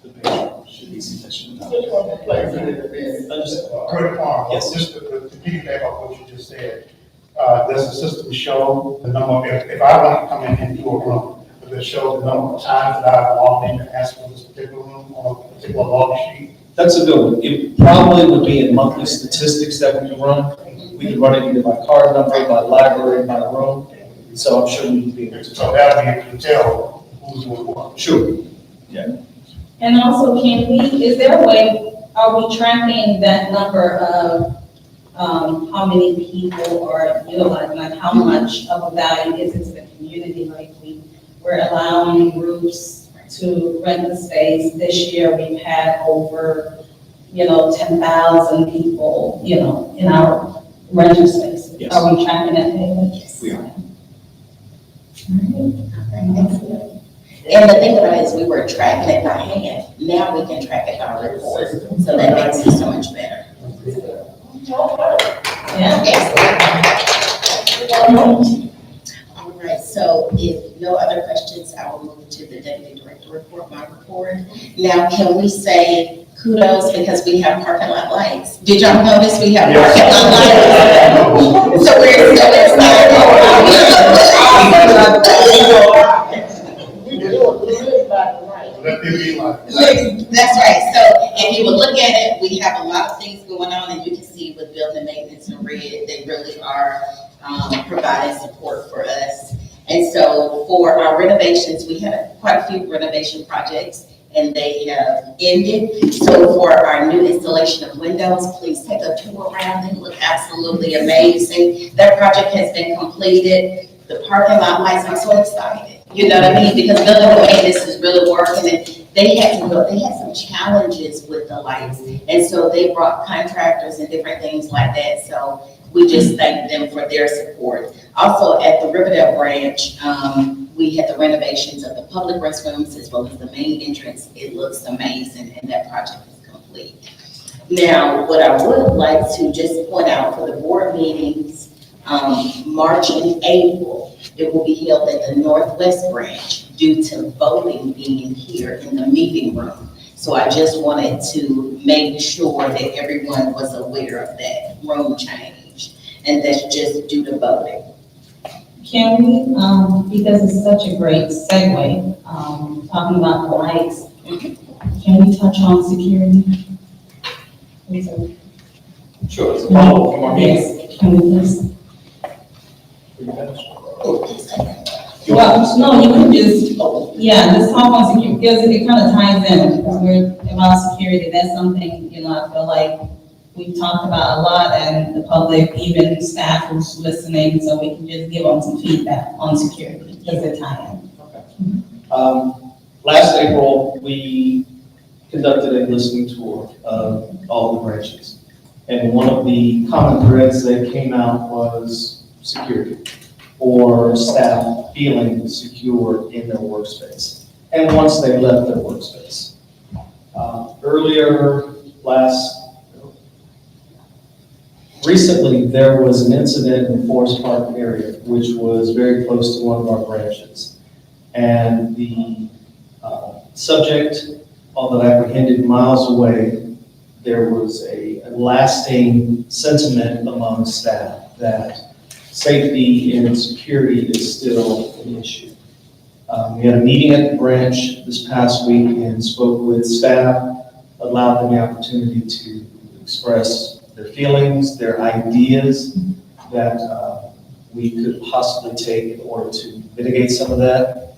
the patient should be sufficient. Understood. Great point. Yes. Just to piggyback off what you just said, does the system show the number, if I want to come in and do a room, does it show the number of times that I've logged in and asked for this particular room on a particular log sheet? That's a good one. It probably would be in monthly statistics that we can run. We could run it either by card number, by library, by room. So I'm sure we would be able to. So that would be able to tell who's doing what. Sure. and also is there a way, are we tracking that number of, how many people are utilizing, like how much of a value is it to the community? Like we're allowing groups to rent the space. This year we've had over, 10,000 people, in our rental spaces. Yes. Are we tracking that data? Yes. We are. And the thing about it is we were tracking it by hand. Now we can track it by report. So that makes it so much better. Yeah. All right, so if no other questions, I will move to the Deputy Director report, my report. Now, can we say kudos because we have parking lot lights? Did y'all notice we have parking lot lights? So we're so excited. Let there be like. That's right. So if you would look at it, we have a lot of things going on, and you can see with building maintenance in red, they really are providing support for us. And so for our renovations, we had quite a few renovation projects, and they have ended. So for our new installation of windows, please take a tour around. They look absolutely amazing. That project has been completed. The parking lot lights, I'm so excited. You know what I mean? Because building maintenance is really working, and they had some challenges with the lights. And so they brought contractors and different things like that. So we just thank them for their support. Also at the Riverdale branch, we had the renovations of the public restrooms as well as the main entrance. It looks amazing, and that project is complete. Now, what I would like to just point out for the board meetings, March and April, it will be held at the Northwest branch due to voting being here in the meeting room. So I just wanted to make sure that everyone was aware of that room change, and that's just due to voting. Can we, because it's such a great segue, talking about the lights, can we touch on security? Sure, it's a follow-up from our meeting. Yes, can we please? Are you finished? Well, no, you can just, just talk on security, because it kind of ties in, because we're about security, that's something, I feel like we've talked about a lot, and the public, even staff who's listening, so we can just give them some feedback on security, because it ties in. Okay. Last April, we conducted a listening tour of all the branches. And one of the common threads that came out was security, or staff feeling secure in their workspace, and once they left their workspace. Recently, there was an incident in Forest Park area, which was very close to one of our branches. And the subject, although apprehended miles away, there was a lasting sentiment among staff that safety and security is still an issue. We had a meeting at the branch this past week and spoke with staff, allowed them the opportunity to express their feelings, their ideas that we could possibly take in order to mitigate some of that.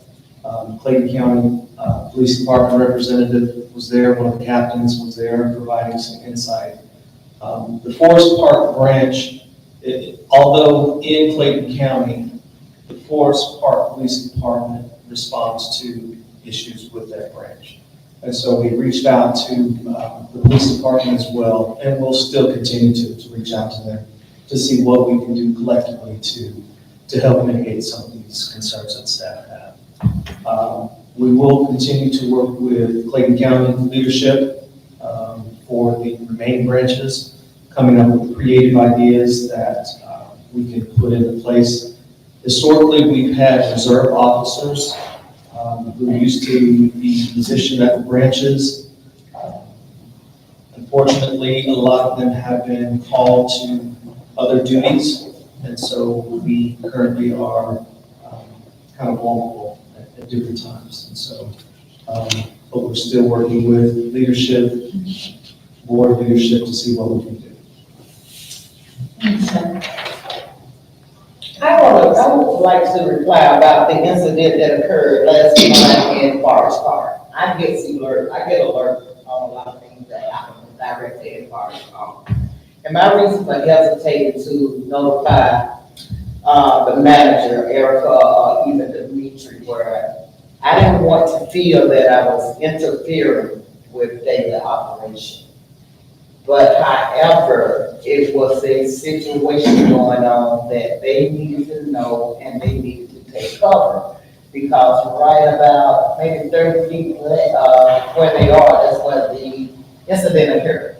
Clayton County Police Department representative was there, one of the captains was there providing some insight. The Forest Park branch, although in Clayton County, the Forest Park Police Department responds to issues with that branch. And so we reached out to the police department as well, and we'll still continue to reach out to them to see what we can do collectively to help mitigate some of these concerns that staff have. We will continue to work with Clayton County leadership for the remaining branches, coming up with creative ideas that we can put into place. Historically, we've had reserve officers who used to be positioned at the branches. Unfortunately, a lot of them have been called to other duties, and so we currently are kind of vulnerable at different times. And so, but we're still working with leadership, board leadership, to see what we can do. I would like to reply about the incident that occurred last night in Forest Park. I get alert on a lot of things that happen directly in Forest Park. And my reason for hesitating to notify the manager, Erica, or even Dimitri, where I didn't want to feel that I was interfering with daily operation. But however, it was a situation going on that they needed to know and they needed to take cover. Because right about maybe 30 feet where they are, that's where the incident occurred.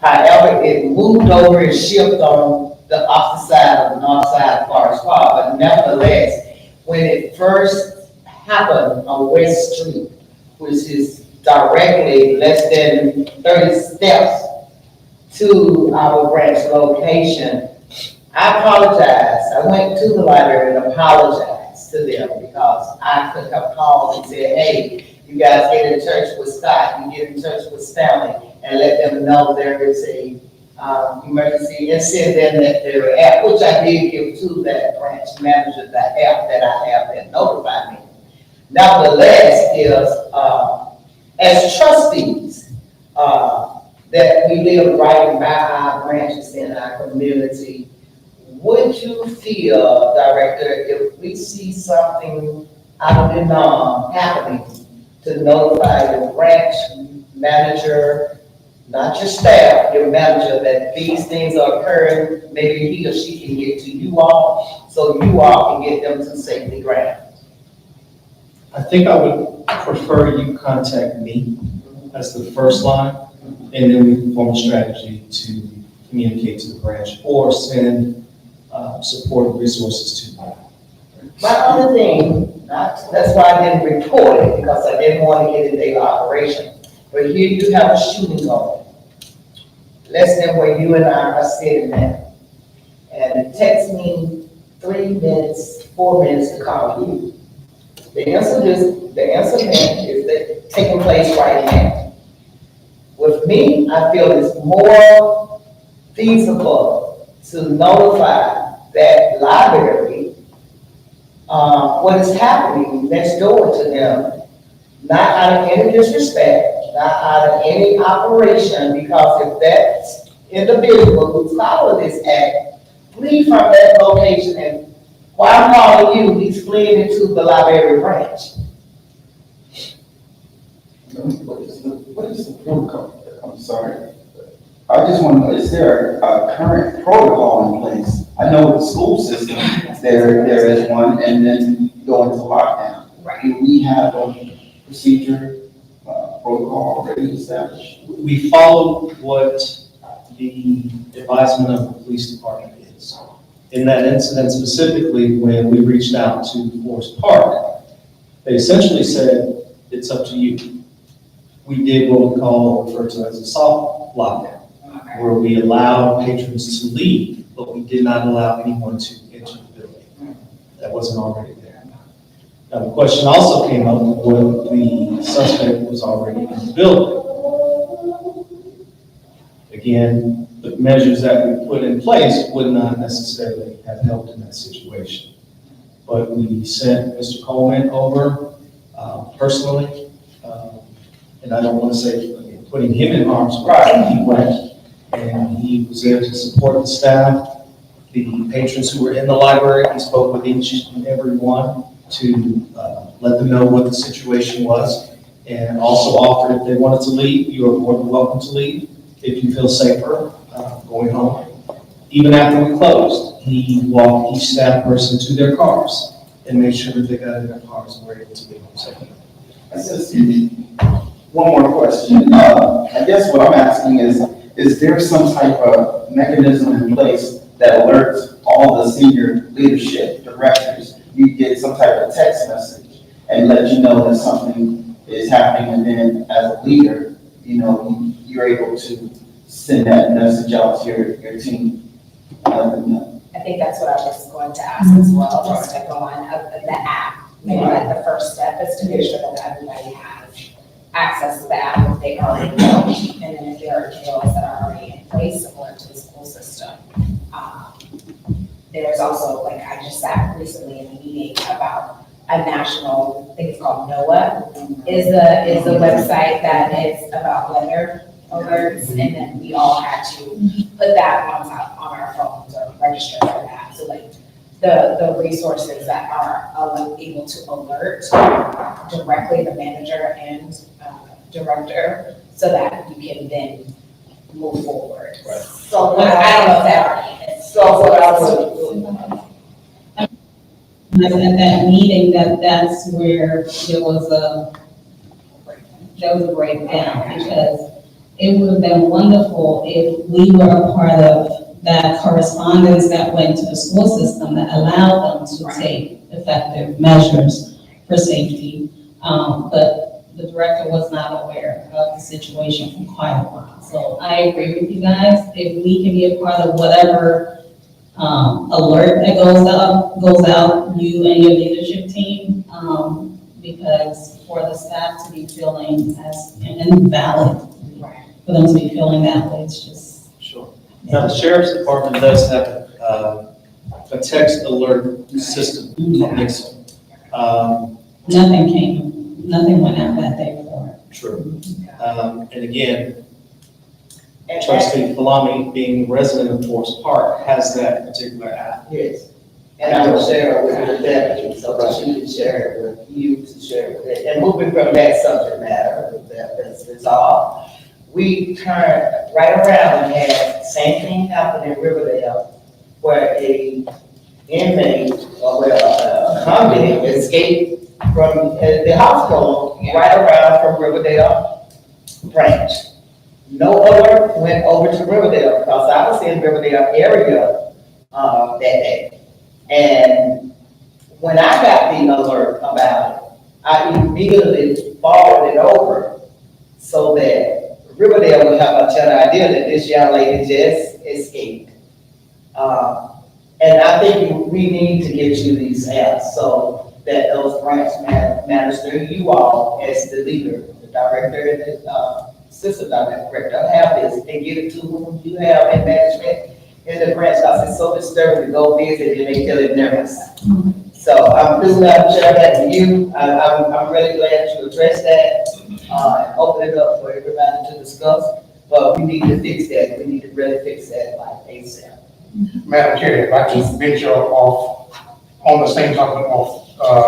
However, it moved over and shifted on the opposite side of the north side of Forest Park. But nevertheless, when it first happened on West Street, which is directly less than 30 steps to our branch location, I apologized. I went to the library and apologized to them because I could have called and said, hey, you guys get in touch with Scott, you get in touch with Stanley, and let them know there is a emergency, and send them their app, which I did give to that branch manager, the app that I have that notified me. Nevertheless, as trustees, that we live right by our branches in our community, would you feel, Director, if we see something out of the norm happening, to notify your branch manager, not your staff, your manager, that these things are occurring, maybe he or she can get to you all, so you all can get them to safety ground? I think I would prefer you contact me as the first line, and then we can form a strategy to communicate to the branch or send support resources to them. My other thing, that's why I didn't report it, because I didn't want to get into their operation. But here you have a shooting going, less than where you and I are sitting now. And it takes me 3 minutes, 4 minutes to call you. The incident is taking place right now. With me, I feel it's more feasible to notify that library what is happening next door to them, not out of any disrespect, not out of any operation, because if that individual who's following this act flee from that location, and while I'm calling you, he's fleeing into the library branch. What is the protocol? I'm sorry. I just want to know, is there a current protocol in place? I know with the school system, there is one, and then you go into lockdown. Right. Do we have a procedure, protocol already established? We follow what the advisement of the police department is. In that incident specifically, when we reached out to Forest Park, they essentially said, it's up to you. We did what we call, refer to as a soft lockdown, where we allowed patrons to leave, but we did not allow anyone to enter the building. That wasn't already there. Now, the question also came up when the suspect was already in the building. Again, the measures that we put in place would not necessarily have helped in that situation. But we sent Mr. Coleman over personally, and I don't want to say putting him in harm's way. He went and he was there to support the staff, the patrons who were in the library. He spoke with each and every one to let them know what the situation was, and also offered if they wanted to leave, you are more than welcome to leave if you feel safer going home. Even after we closed, he walked each staff person to their cars and made sure that they got in their cars and were able to leave home safely. One more question. I guess what I'm asking is there some type of mechanism in place that alerts all the senior leadership, directors? You get some type of text message and let you know that something is happening, and then as a leader, you know, you're able to send that message out to your team. I think that's what I was going to ask as well, just to go on the app. Maybe like the first step is to make sure that everybody has access to the app if they already know, and then if there are drills that are already in place similar to the school system. There's also, like, I just sat recently in a meeting about a national, I think it's called NOAA, is a website that is about weather alerts, and then we all had to put that on our phones or register for that. So like the resources that are able to alert directly the manager and director, so that you can then move forward. Right. So I don't know if that already is. So what I would, At that meeting, that's where there was a breakdown, because it would have been wonderful if we were a part of that correspondence that went to the school system that allowed them to take effective measures for safety. But the director was not aware of the situation for quite a while. So I agree with you guys. If we can be a part of whatever alert that goes out, you and your leadership team, because for the staff to be feeling as invalid, for them to be feeling that way, it's just. Sure. Now, the sheriff's department does have a text alert system. Nothing went out that day for it. True. And again, Trustee Palami, being a resident of Forest Park, has that particular app. Yes, and I will share it with the deputy, so that she can share it with you, to share it with it. And moving from that subject matter, that's resolved, we turned right around and had the same thing happen in Riverdale, where a inmate, convict escaped from the hospital right around from Riverdale branch. No alert went over to Riverdale, because I was in Riverdale area that day. And when I got the alert about it, I immediately forwarded it over so that Riverdale will have a better idea that this young lady just escaped. And I think we need to get you these apps so that those branch managers, you all as the leader, the director and the assistant director have this and get it to whom you have in management in the branch house. It's so disturbing to go visit and they tell it never. So I'm just gonna share that to you. I'm really glad you addressed that, and open it up for everybody to discuss. But we need to fix that. We need to really fix that like ASAP. Madam Chair, if I can venture off on the same topic of,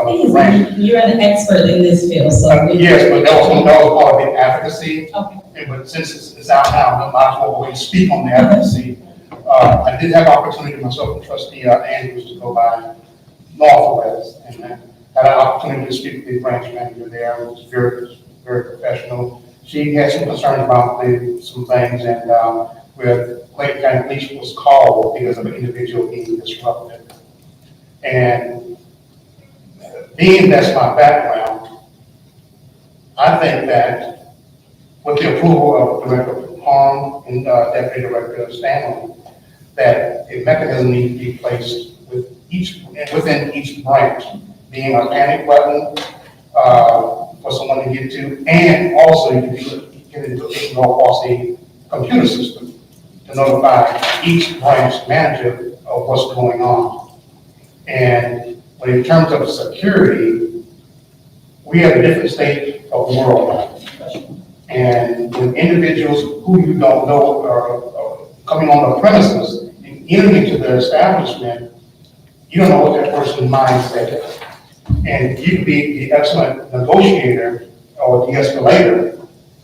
Please, rank. you're an expert in this field, so. Yes, but that was part of the advocacy. Okay. But since it's out now, I might as well go ahead and speak on the advocacy. I did have opportunity myself and Trustee Andrews to go by Northwest and had an opportunity to speak with the branch manager there. It was very, very professional. She had some concerns about some things, and where Clayton County Police was called because of an individual being disruptive. And being that's my background, I think that with the approval of Director Palm and Deputy Director Stanley, that a mechanism needs to be placed within each branch, being a panic button for someone to get to, and also you can go across a computer system to notify each branch manager of what's going on. And but in terms of security, we have a different state of the world now. And with individuals who you don't know are coming on the premises and entering into their establishment, you don't know what that person's mindset is. And you can be the excellent negotiator or de-escalator,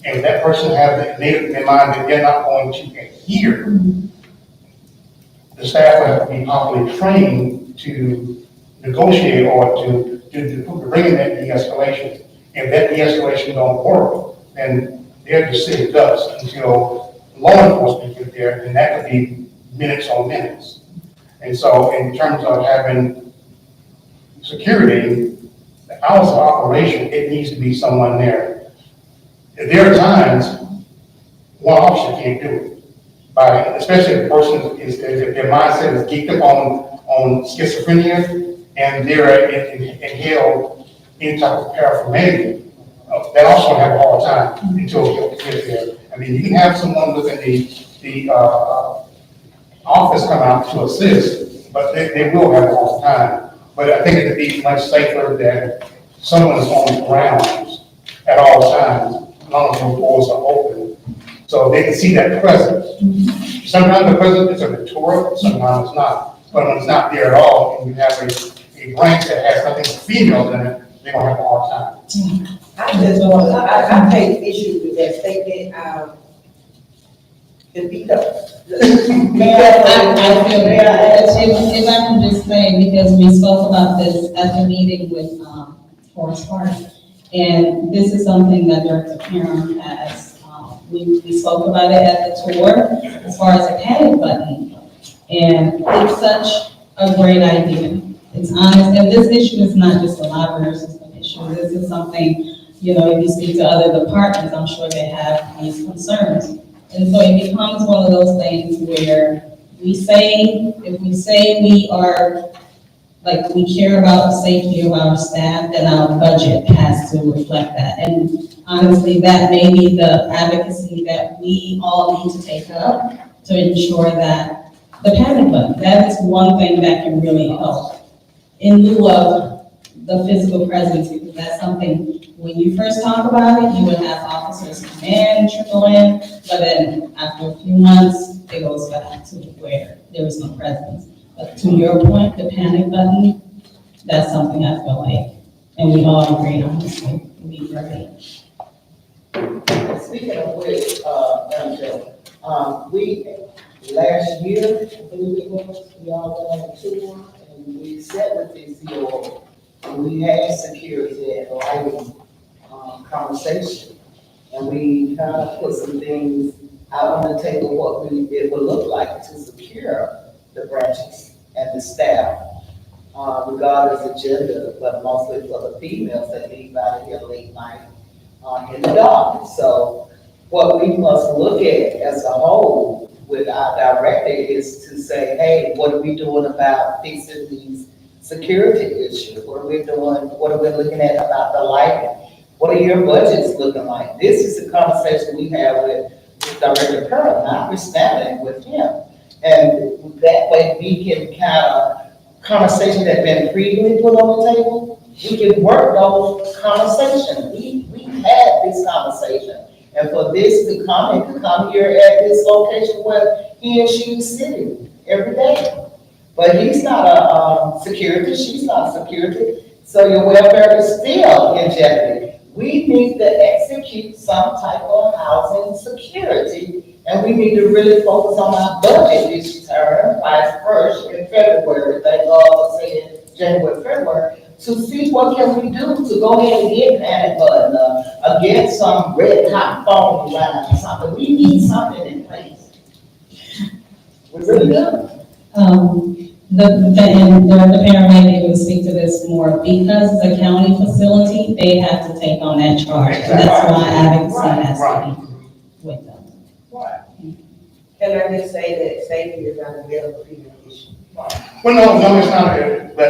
and if that person has made up their mind that they're not going to adhere, the staff will have to be properly trained to negotiate or to bring in that de-escalation. If that de-escalation don't work, then they're just sitting ducks until law enforcement get there, and that could be minutes on minutes. And so in terms of having security, the hours of operation, it needs to be someone there. There are times one officer can't do it, especially if the person if their mindset is geeked up on schizophrenia and they're inhaled any type of paraphernalia. That officer will have a hard time until he gets there. I mean, you can have someone within the office come out to assist, but they will have a hard time. But I think it'd be much safer that someone is on the ground at all times, as long as the doors are open, so they can see that presence. Sometimes the presence is a rhetoric, sometimes it's not. But when it's not there at all, and you have a branch that has nothing but females in it, they're gonna have a hard time. I take issue with that statement, the beat up. I feel if I can just say, because we spoke about this at the meeting with Forest Park, and this is something that Director Karen has, we spoke about it at the tour, as far as a panic button, and it's such a great idea. It's honest, and this issue is not just a library system issue. This is something, you know, if you speak to other departments, I'm sure they have these concerns. And so it becomes one of those things where if we say we are, like, we care about the safety of our staff, then our budget has to reflect that. And honestly, that may be the advocacy that we all need to take up to ensure that the panic button, that is one thing that can really help in lieu of the physical presence, because that's something, when you first talk about it, you would have officers come in, trickle in, but then after a few months, it goes back to where there was no presence. But to your point, the panic button, that's something I feel like, and we all agree on this, would be great. Speaking of which, we, last year, I believe it was, we all went on a tour, and we sat with the CEO, and we had security and lighting conversation. And we kind of put some things out on the table, what it would look like to secure the branches and the staff, regardless of gender, but mostly for the females that leave out here late night in the dark. So what we must look at as a whole with our director is to say, hey, what are we doing about fixing these security issues? What are we doing, what are we looking at about the lighting? What are your budgets looking like? This is a conversation we have with Director Pearl, notwithstanding with him. And that way we can kind of, conversation that been previously put on the table, we can work those conversations. We had this conversation. And for this to come, it could come here at this location where he and she is sitting every day. But he's not a security, she's not security, so your welfare is still in jeopardy. We need to execute some type of housing security, and we need to really focus on our budget this term, by first in February, thank God for saying January, February, to see what can we do to go ahead and get panic button, get some red hot phone line or something. We need something in place. We really do. And the parent may be able to speak to this more, because it's a county facility, they have to take on that charge. And that's why advocacy has to be with them. Can I just say that safety is not a medical issue? Well, no, it's not, but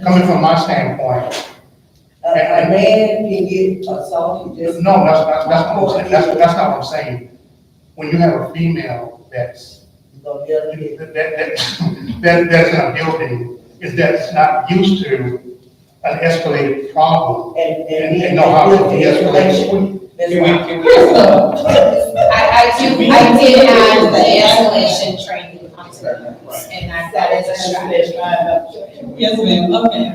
coming from my standpoint, A man can get assaulted just. no, that's not what I'm saying. That's not what I'm saying. When you have a female that's that's in a building, that's not used to an escalated problem and know how to de-escalate. I did have the escalation training on service, and that is a strategy. Yes, ma'am, okay.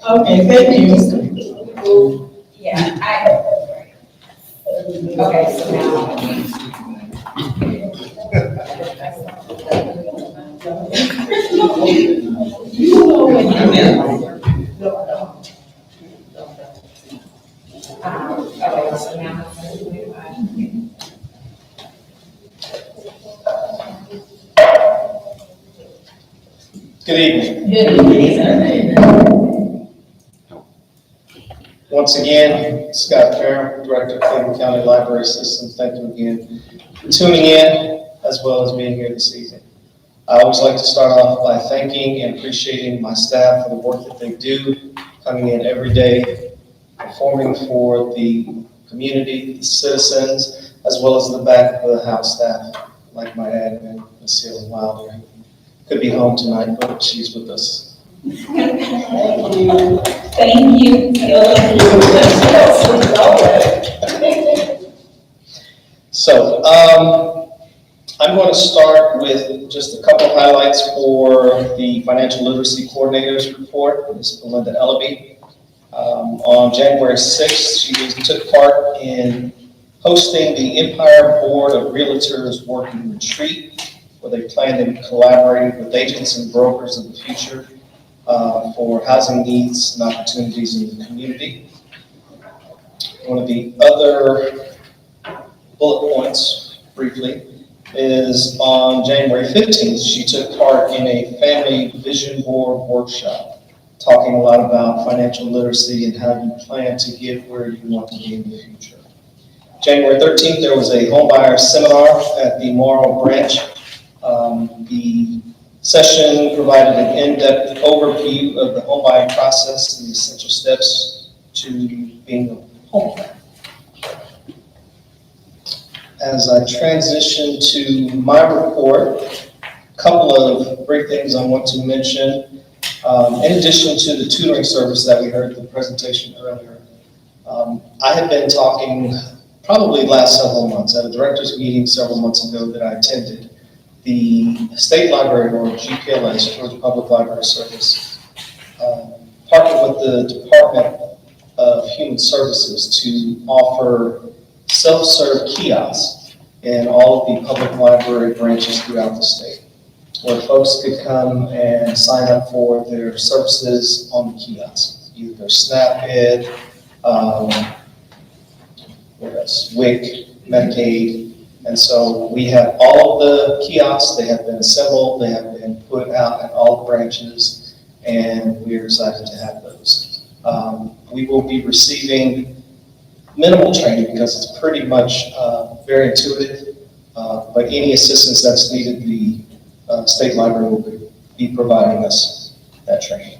Okay, thank you. Yeah, okay, so now. You know what you meant. Okay, so now. Good evening. Good evening, sir. Once again, Scott Farrell, Director of Clayton County Library System. Thank you again for tuning in as well as being here this evening. I always like to start off by thanking and appreciating my staff for the work that they do, coming in every day, performing for the community, the citizens, as well as the back of the house staff, like my admin, Ms. Helen Wilder, who could be home tonight, but she's with us. Thank you. Thank you. So, I'm going to start with just a couple highlights for the Financial Literacy Coordinator's report, Ms. Belinda Ellaby. On January 6th, she took part in hosting the Empire Board of Realtors Working Retreat, where they planned on collaborating with agents and brokers of the future for housing needs and opportunities in the community. One of the other bullet points, briefly, is on January 15th, she took part in a family vision board workshop, talking a lot about financial literacy and how you plan to get where you want to be in the future. January 13th, there was a homebuyer seminar at the Morrow branch. The session provided an in-depth overview of the home buying process and the essential steps to being a home buyer. As I transition to my report, a couple of brief things I want to mention. In addition to the tutoring service that we heard in the presentation earlier, I have been talking probably last several months at a director's meeting several months ago that I attended. The State Library Board, GPLS, Georgia Public Library Service, partnered with the Department of Human Services to offer self-serve kiosks in all of the public library branches throughout the state, where folks could come and sign up for their services on the kiosk, either their SNAP-Ed, what else, WIC, Medicaid. And so we have all of the kiosks, they have been assembled, they have been put out at all the branches, and we're excited to have those. We will be receiving minimal training because it's pretty much very intuitive. But any assistance that's needed, the state library will be providing us that training.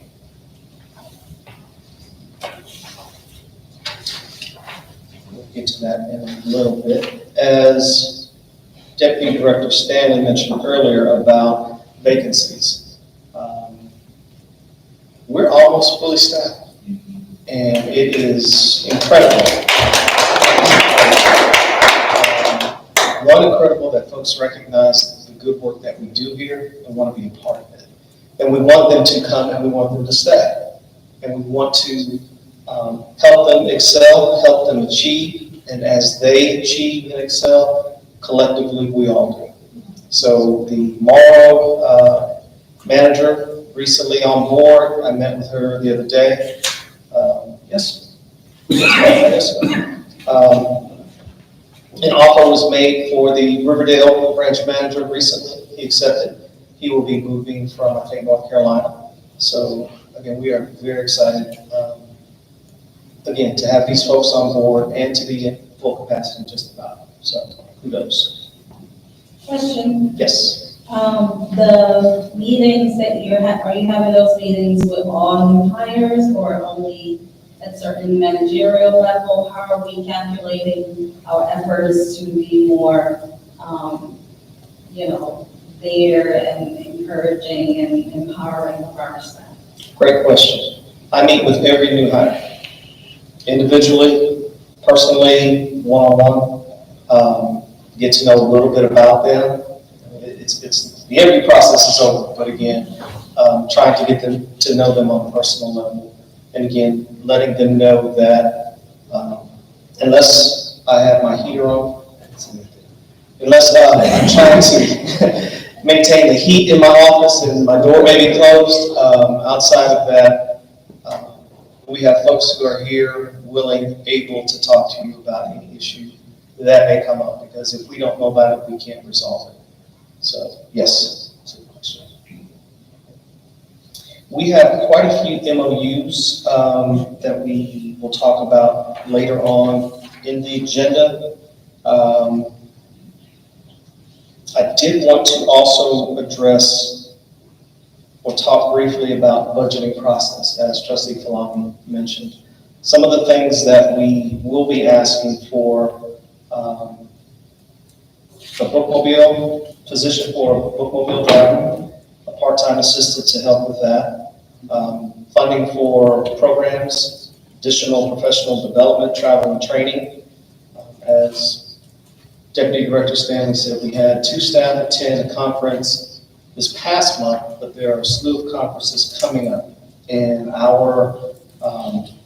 We'll get to that in a little bit. As Deputy Director Stanley mentioned earlier about vacancies, we're almost fully staffed, and it is incredible. One, incredible that folks recognize the good work that we do here and want to be a part of it. And we want them to come and we want them to stay. And we want to help them excel, help them achieve. And as they achieve and excel, collectively we all do. So the Morrow manager recently on board, I met with her the other day. Yes. An offer was made for the Riverdale branch manager recently. He accepted. He will be moving from, I think, North Carolina. So again, we are very excited, again, to have these folks on board and to be in full capacity just about. So kudos. Question, Yes. the meetings that are you having those meetings with all new hires or only at certain managerial level? How are we calculating our efforts to be more, there and encouraging and empowering of our staff? Great question. I meet with every new hire, individually, personally, one-on-one, get to know a little bit about them. The interview process is over, but again, trying to get them to know them on a personal level. And again, letting them know that unless I have my heater on, unless I'm trying to maintain the heat in my office and my door may be closed, outside of that, we have folks who are here willing, able to talk to you about any issue that may come up, because if we don't know about it, we can't resolve it. So, yes, that's a good question. We have quite a few MOUs that we will talk about later on in the agenda. I did want to also address or talk briefly about budgeting process, as Trustee Kalani mentioned. Some of the things that we will be asking for, the bookmobile position for a bookmobile driver, a part-time assistant to help with that, funding for programs, additional professional development, travel and training. As Deputy Director Stanley said, we had 2 staff attend a conference this past month, but there are a slew of conferences coming up. And our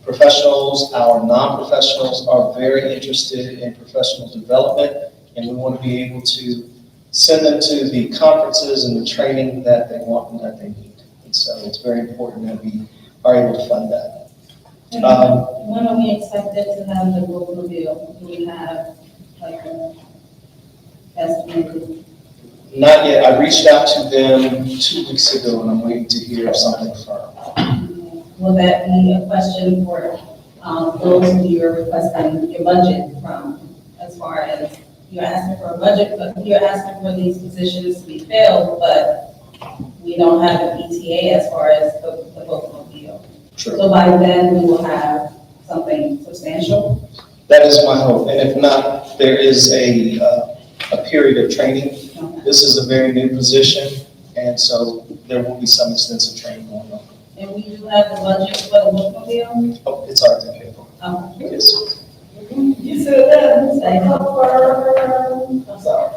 professionals, our non-professionals are very interested in professional development, and we want to be able to send them to the conferences and the training that they want and that they need. And so it's very important that we are able to fund that. When are we expected to have the bookmobile? Do we have like an estimated? Not yet. I reached out to them 2 weeks ago, and I'm waiting to hear something firm. Will that be a question for those who you're requesting your budget from, as far as you're asking for a budget, but you're asking for these positions to be filled, but we don't have an ETA as far as the bookmobile. True. So by then, we will have something substantial? That is my hope. And if not, there is a period of training. Okay. This is a very new position, and so there will be some extensive training going on. And we do have the budget for the bookmobile? Oh, it's already paid for. Yes. You said that, I'm sorry.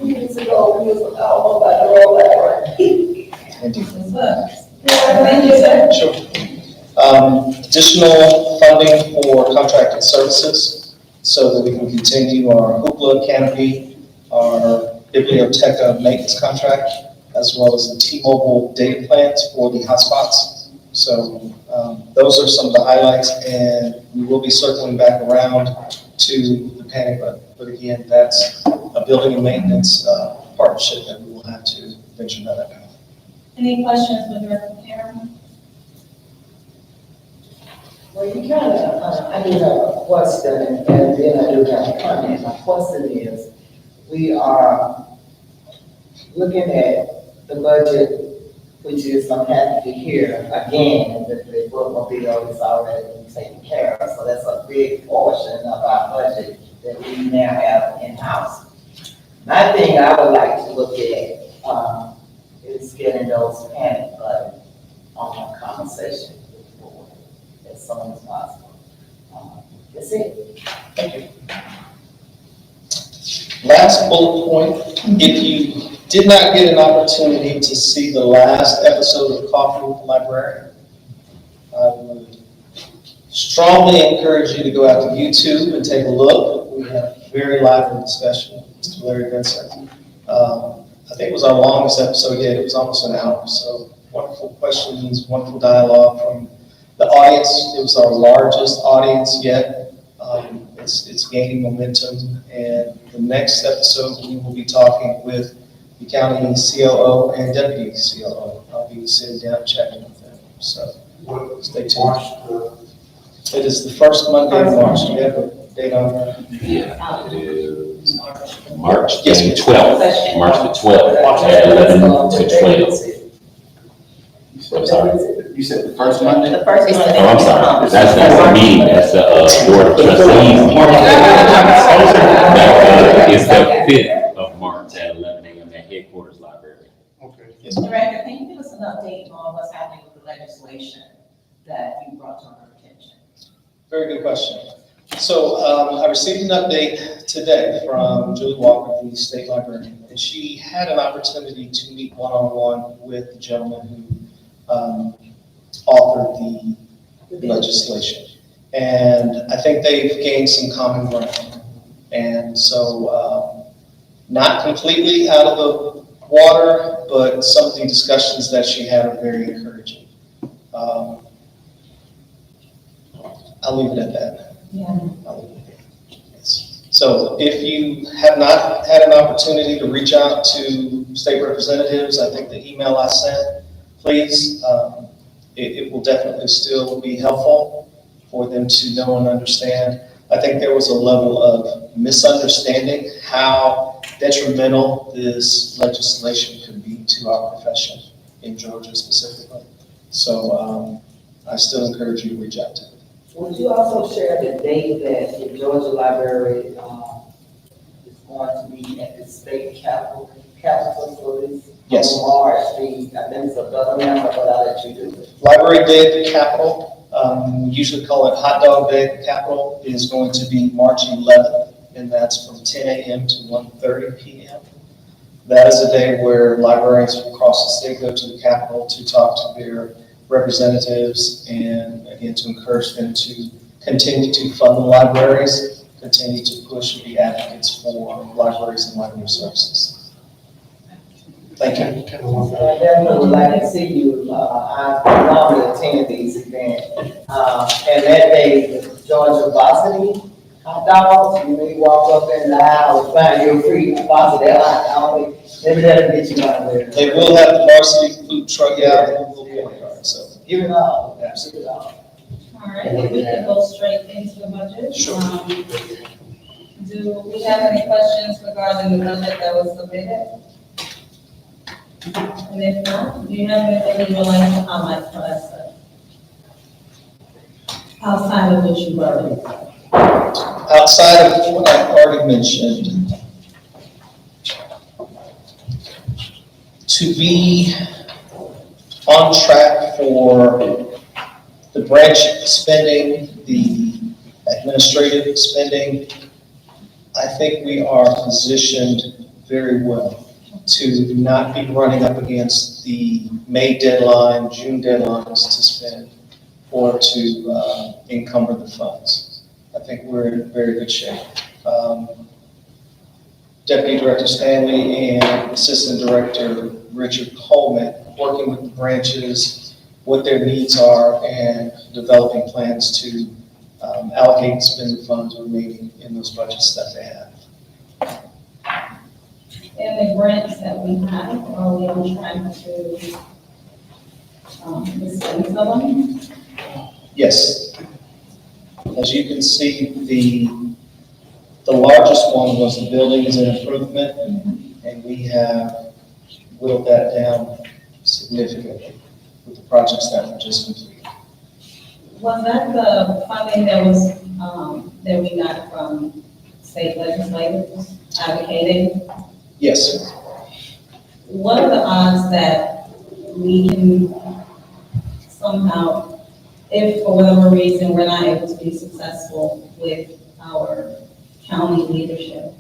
Years ago, we was all about the road back, right? Indeed. Thank you, sir. Sure. Additional funding for contracted services so that we can continue our Hoopla Canopy, our Biblioteca maintenance contract, as well as the T-Mobile data plans for the hotspots. So those are some of the highlights, and we will be circling back around to the panic button. But again, that's a building and maintenance partnership that we will have to venture down that path. Any questions with Director Karen? Well, you kind of, I do have a question, and then I do have a comment. My question is, we are looking at the budget, which is, I'm happy to hear, again, that the bookmobile is already being taken care of. So that's a big portion of our budget that we now have in-house. My thing I would like to look at, is getting those panic buttons on a conversation with the board as soon as possible. That's it. Thank you. Last bullet point, if you did not get an opportunity to see the last episode of Coffee with the Librarian, I would strongly encourage you to go out to YouTube and take a look. We had a very lively discussion with Mr. Larry Vincent. I think it was our longest episode yet. It was almost an hour. So wonderful questions, wonderful dialogue from the audience. It was our largest audience yet. It's gaining momentum. And the next episode, we will be talking with the county COO and deputy COO. I'll be sitting down chatting with them. So stay tuned. It is the first Monday of March. Do you have a date on that? Yeah, it is March the 12th, March the 12th, at 11 to 12. I'm sorry. You said the first Monday? The first one. Oh, I'm sorry, that's the meeting, that's the Board of Trustees meeting. It's the 5th of March at 11 a.m. at Headquarters Library. Okay. Yes. Director, can you give us an update on what's happening with the legislation that you brought to our attention? Very good question. So I received an update today from Julie Walker, the state librarian, and she had an opportunity to meet one-on-one with the gentleman who authored the legislation. And I think they've gained some common ground. And so not completely out of the water, but some of the discussions that she had are very encouraging. I'll leave it at that. Yeah. I'll leave it at that. Yes. So if you have not had an opportunity to reach out to state representatives, I think the email I sent, please, it will definitely still be helpful for them to know and understand. I think there was a level of misunderstanding how detrimental this legislation could be to our profession in Georgia specifically. So I still encourage you to reach out to them. Would you also share the date that the Georgia Library is going to be at the state capitol for this? Yes. March, I think it's a government, but I'll let you do it. Library Day at the Capitol, we usually call it Hot Dog Day at the Capitol, is going to be March 11th, and that's from 10 a.m. to 1:30 p.m. That is a day where librarians from across the state go to the Capitol to talk to their representatives and, again, to encourage them to continue to fund the libraries, continue to push and be advocates for libraries and library services. Thank you. I definitely would like to see you, I normally attend these events. And that day, the Georgia varsity hot dogs, you may walk up in the aisle and find your free varsity hot dog. Maybe that'll get you out of there. They will have the varsity food truck out and we'll pay for it, so. Give it all, give it all. All right, if we can go straight into the budget. Sure. Do we have any questions regarding the budget that was submitted? And if not, do you have anything you would like to comment for us, sir? Outside of what you've already said. Outside of what I've already mentioned, to be on track for the branch spending, the administrative spending, I think we are positioned very well to not be running up against the May deadline, June deadlines to spend or to encumber the funds. I think we're in very good shape. Deputy Director Stanley and Assistant Director Richard Coleman working with the branches, what their needs are, and developing plans to allocate and spend the funds remaining in those budgets that they have. And the grants that we have, are we on track to, dispose of them? Yes, As you can see, the largest one was the buildings and improvement, and we have whittled that down significantly with the projects that were just completed. Was that the funding that was, that we got from state legislators advocating? Yes, What are the odds that we can somehow, if for whatever reason we're not able to be successful with our county leadership,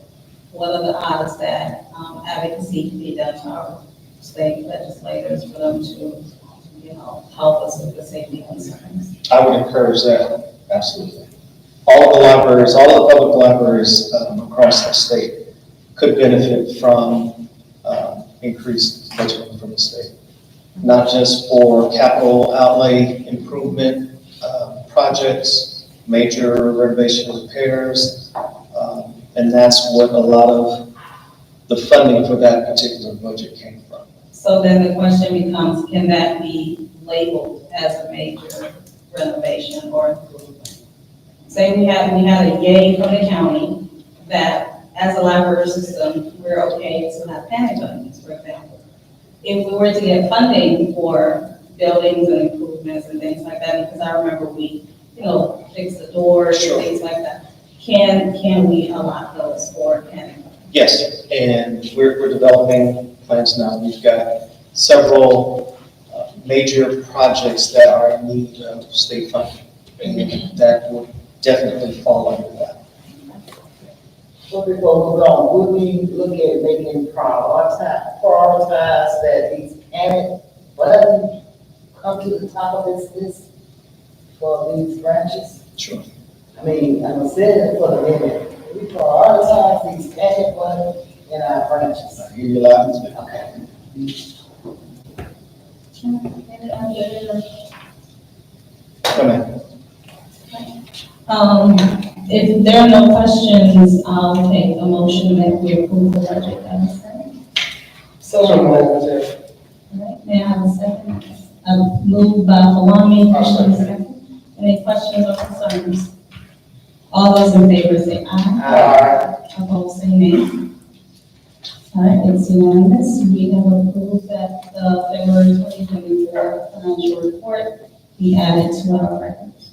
what are the odds that advocacy can be done to our state legislators for them to, help us with the safety concerns? I would encourage that, absolutely. All of the libraries, all of the public libraries across the state could benefit from increased budgeting from the state. Not just for capital outlay improvement projects, major renovation repairs, and that's what a lot of the funding for that particular budget came from. So then the question becomes, can that be labeled as a major renovation or improvement? Say we had a yay from the county that as a library system, we're okay to have panic buttons, for example. If we were to get funding for buildings and improvements and things like that, because I remember we, fixed the doors and things like that, can we allot those for panic buttons? Yes, and we're developing plans now. We've got several major projects that are in need of state funding, and that would definitely fall under that. So before we move on, would we look at making prioritize that these panic buttons come to the top of this list for these branches? Sure. I mean, I'm saying it for the minute. We prioritize these panic buttons in our branches. I hear you loud and clear. Okay. Come in. If there are no questions, I'll take a motion that we approve the budget as presented. So, All right, may I have a second? Moved by Falami, question second. Any questions or concerns? All those in favor say aye. Opposed, say nay. All right, it's unanimous. We have approved that the February 2024 financial report be added to our records.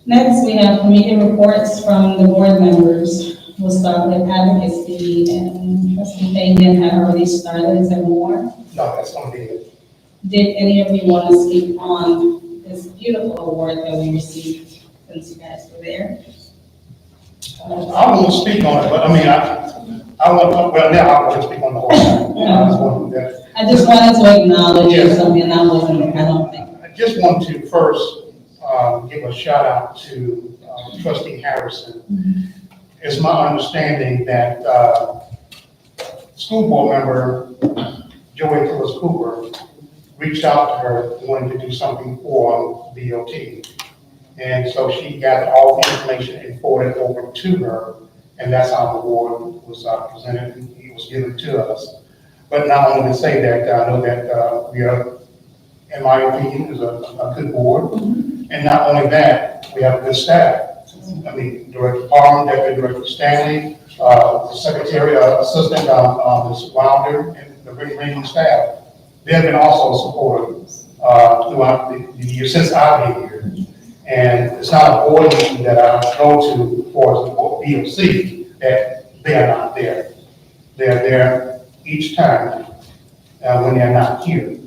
Next, we have committee reports from the board members. We'll start with advocacy, and Trustee Fagan had already started. Is there more? No, that's gonna be it. Did any of you want to speak on this beautiful award that we received since you guys were there? I won't speak on it, but I mean, I want, well, now I want to speak on the whole thing. I just want to do that. I just wanted to acknowledge Yes. something I wasn't there, I don't think. I just want to first give a shout out to Trustee Harrison. It's my understanding that school board member Joey Phyllis Cooper reached out to her wanting to do something for BOT. And so she gathered all the information and forwarded it over to her, and that's how the award was presented and it was given to us. But not only to say that, I know that we are, in my opinion, is a good board. And not only that, we have good staff. I mean, Director Parham, Deputy Director Stanley, the Secretary, Assistant, Ms. Wilder, and the remaining staff. They have been also supportive throughout the year since I've been here. And it's not a board meeting that I go to for the BOC that they are not there. They're there each time when they're not here.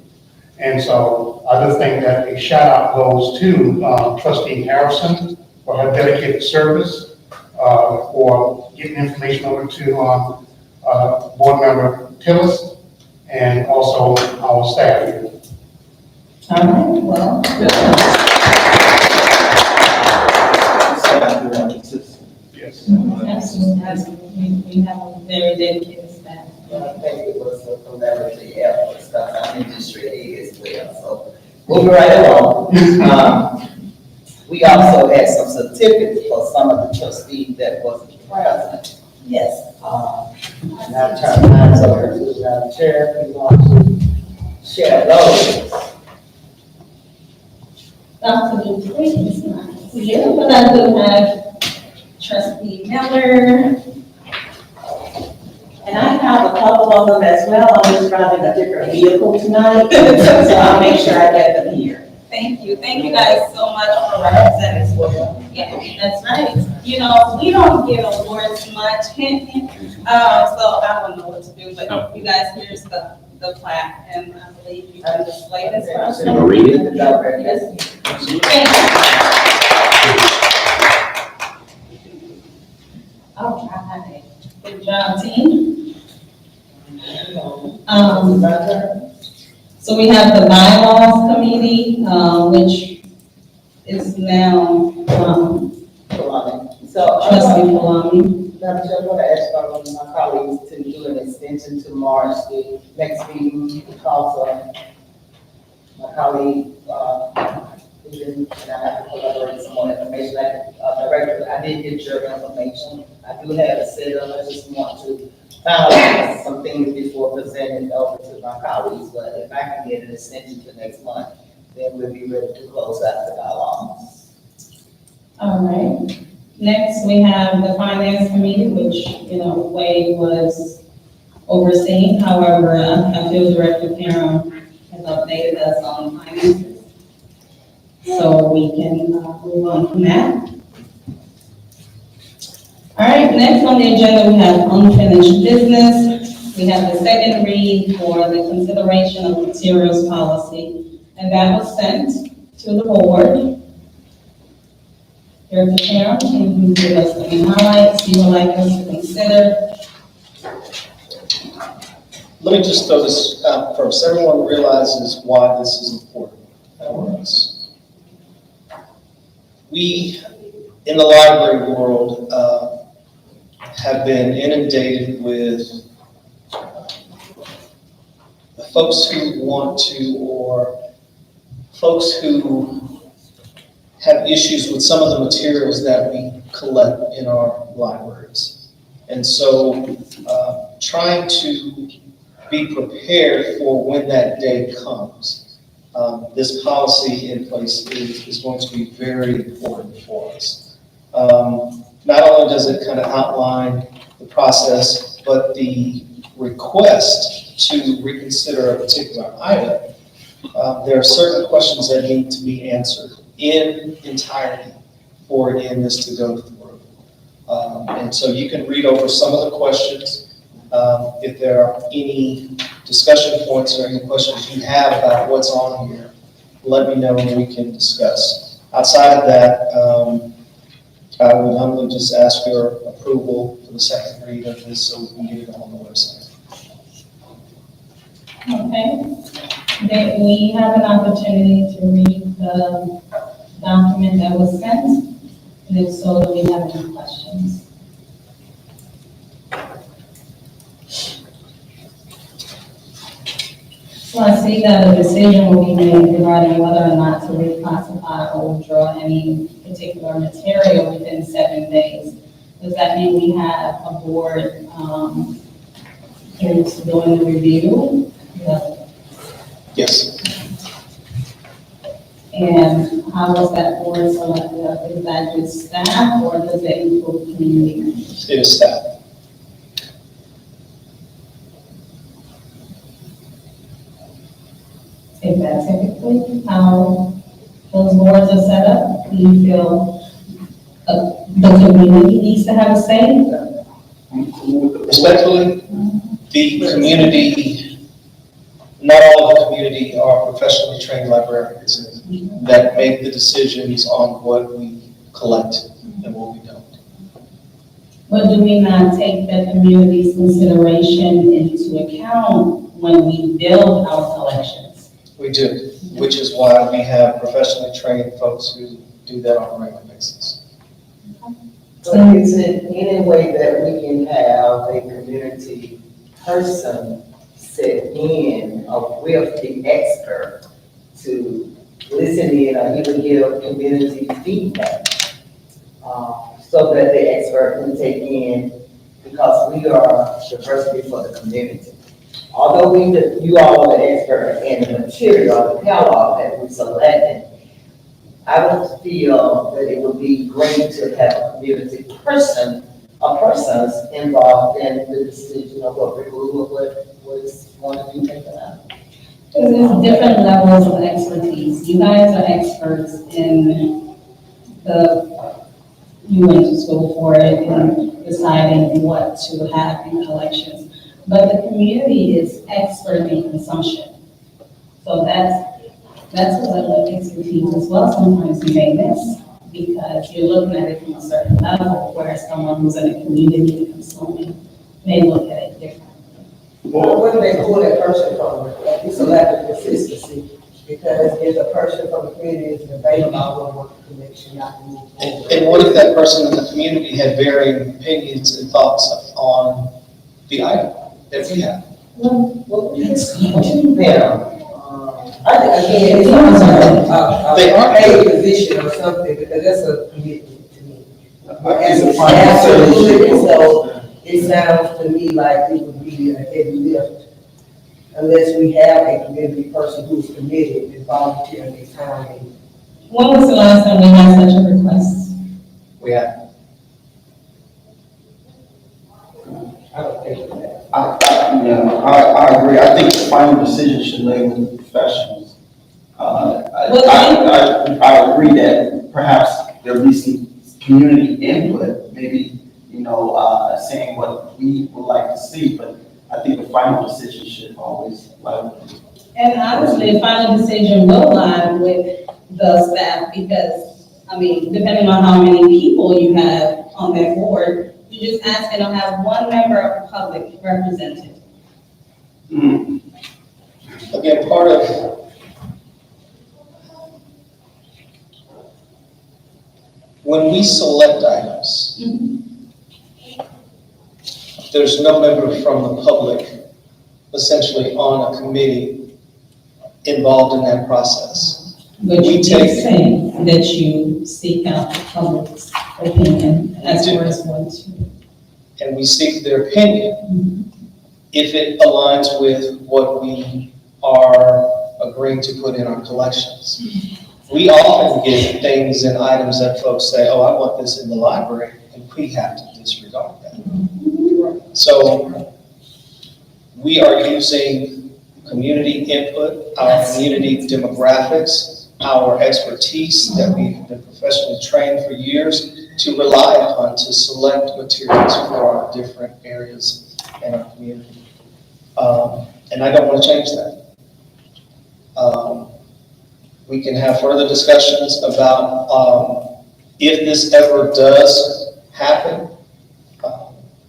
And so I just think that a shout out goes to Trustee Harrison for her dedicated service, for getting information over to board member Tillis, and also our staff here. All right, well. Yes. Absolutely, we have a very dedicated staff. I think it was a collaborative effort, because our industry is well, so moving right along. We also had some certificates for some of the trustees that wasn't present. Yes. And I'll turn mine over to the chair, if you want to share those. It's nice. Yeah, but I do have Trustee Miller. And I have a couple of them as well. I'm just driving a different vehicle tonight, so I'll make sure I get them here. Thank you guys so much for representing as well. Yeah, that's right. You know, we don't get awards much, so I don't know what to do, but you guys, here's the plaque, and I believe you can display this for us. Read it. Yes. All right, good job, team. So we have the bylaws committee, which is now, So, Trustee Maloney. Madam Chair, I'm going to ask one of my colleagues to do an extension to March, the next meeting, because of my colleague, and I have to collaborate some more information. Director, I did get your information. I do have it set up. I just want to finalize some things before presenting it over to my colleagues. But if I can get an extension to next month, then we'll be ready to close out the bylaws. All right. Next, we have the finance committee, which, Wade was overseeing. However, I feel Director Karen has updated us on finances. So we can move on from that. All right, next on the agenda, we have unfinished business. We have the second read for the consideration of materials policy, and that was sent to the board. Director Karen, can you give us any highlights you would like us to consider? Let me just throw this out first. Everyone realizes why this is important. We, in the library world, have been inundated with folks who want to, or folks who have issues with some of the materials that we collect in our libraries. And so trying to be prepared for when that day comes. This policy in place is going to be very important for us. Not only does it kind of outline the process, but the request to reconsider a particular item, there are certain questions that need to be answered in entirety for this to go through. And so you can read over some of the questions. If there are any discussion points or any questions you have about what's on here, let me know and we can discuss. Outside of that, I would humbly just ask your approval for the second read of this so we can get it on the website. Okay. Then we have an opportunity to read the document that was sent, and if so, do we have any questions? So I see that a decision will be made regarding whether or not to reclassify or withdraw any particular material within 7 days. Does that mean we have a board who's doing the review? Yes. And how was that board selected? Is that just staff or does it include community members? It is staff. Is that typically how those boards are set up? Do you feel the community needs to have a say? Respectfully, the community, not all of the community are professionally trained librarians that make the decisions on what we collect and what we don't. But do we not take the community's consideration into account when we build our collections? We do, which is why we have professionally trained folks who do that on a regular basis. But is it any way that we can have a community person sit in with the expert to listen in or even give community feedback? So that the expert can take in, because we are diversity for the community. Although you all are the expert in the material, the catalog that we selected, I would feel that it would be great to have a community person, persons involved in the decision of what remove or what is going to be taken out. There's different levels of expertise. You guys are experts in you went to school for it and deciding what to have in collections. But the community is expert in consumption. So that's a level of expertise as well. Sometimes you may miss because you're looking at it from a certain level, whereas someone who's in a community and consuming may look at it differently. Well, where do they pull that person from? It's a lack of consistency, because if a person from the community is available, I will work the connection, not move forward. And what if that person in the community had varying opinions and thoughts on the item that we have? Well, it's them. I think, again, it's They are. a paid position or something, because that's a commitment to me. As a Final staff, decision. so it sounds to me like it would be a heavy lift unless we have a community person who's committed and volunteering their time. When was the last time we had such a request? We have. I don't think that. I agree. I think the final decision should lay with the professionals. I agree that perhaps there'll be some community input, maybe, saying what we would like to see, but I think the final decision should always lie with them. And honestly, the final decision will lie with the staff because, depending on how many people you have on that board, you're just asking to have one member of the public represented. Again, part of when we select items, there's no member from the public essentially on a committee involved in that process. But you did say that you seek out the public's opinion as far as what to. And we seek their opinion if it aligns with what we are agreeing to put in our collections. We often get things and items that folks say, oh, I want this in the library, and we have to disregard that. So we are using community input, our community demographics, our expertise that we've been professionally trained for years to rely upon to select materials for our different areas in our community. And I don't want to change that. We can have further discussions about if this ever does happen,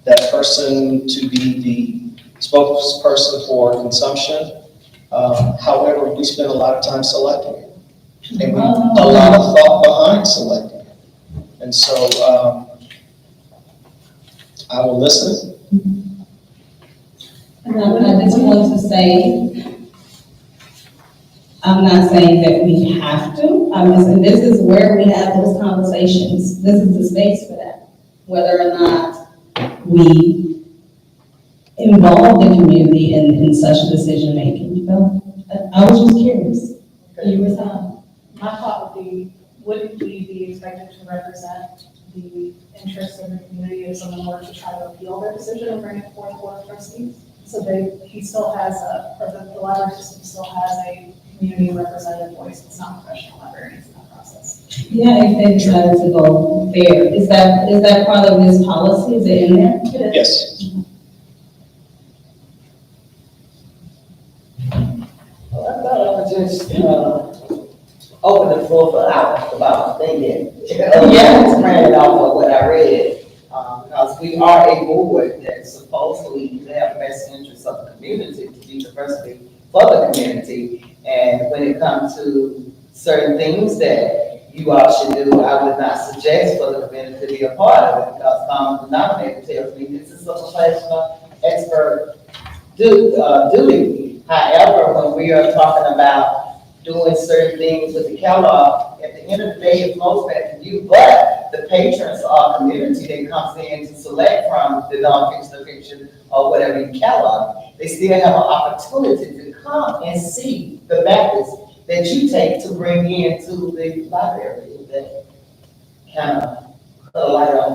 that person to be the spokesperson for consumption. However, we spend a lot of time selecting it. And a lot of thought behind selecting it. And so I will listen. And I just want to say, I'm not saying that we have to. I'm just saying this is where we have those conversations. This is the space for that. Whether or not we involve the community in such decision making. So I was just curious. You were saying? My thought would be, wouldn't we be expected to represent the interests of the community if someone were to try to appeal their decision and bring it before the Board of Trustees? So he still has the library system still has a community representative voice. It's not professional librarians in that process. Yeah, if they decided to go there. Is that part of this policy? Is it in there? It is. Yes. Well, I thought I would just, open the floor for hours about thinking. Yeah. Just running off of what I read. Because we are a board that's supposedly to have the best interests of the community, to be the person for the community. And when it comes to certain things that you all should do, I would not suggest for the community to be a part of it, because common denominator tells me this is a professional expert duty. However, when we are talking about doing certain things with the catalog, at the end of the day, it flows back to you, but the patrons or community that comes in to select from the nonfiction, the fiction, or whatever you catalog, they still have an opportunity to come and see the backlist. that you take to bring into the library, that kind of put a light on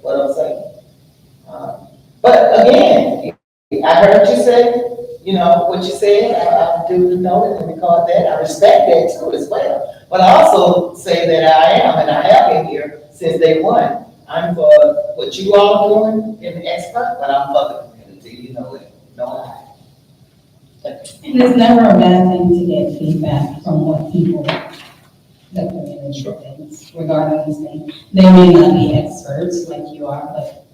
what I'm saying. But again, I heard you say, you know, what you said, I do know it and record that, I respect that too as well. But I also say that I am, and I have been here since day one. I'm for what you all are doing, and expert, but I'm for the community, you know it, no lie. And it's never a bad thing to get feedback from what people, the community thinks regarding these things. They may not be experts like you are, but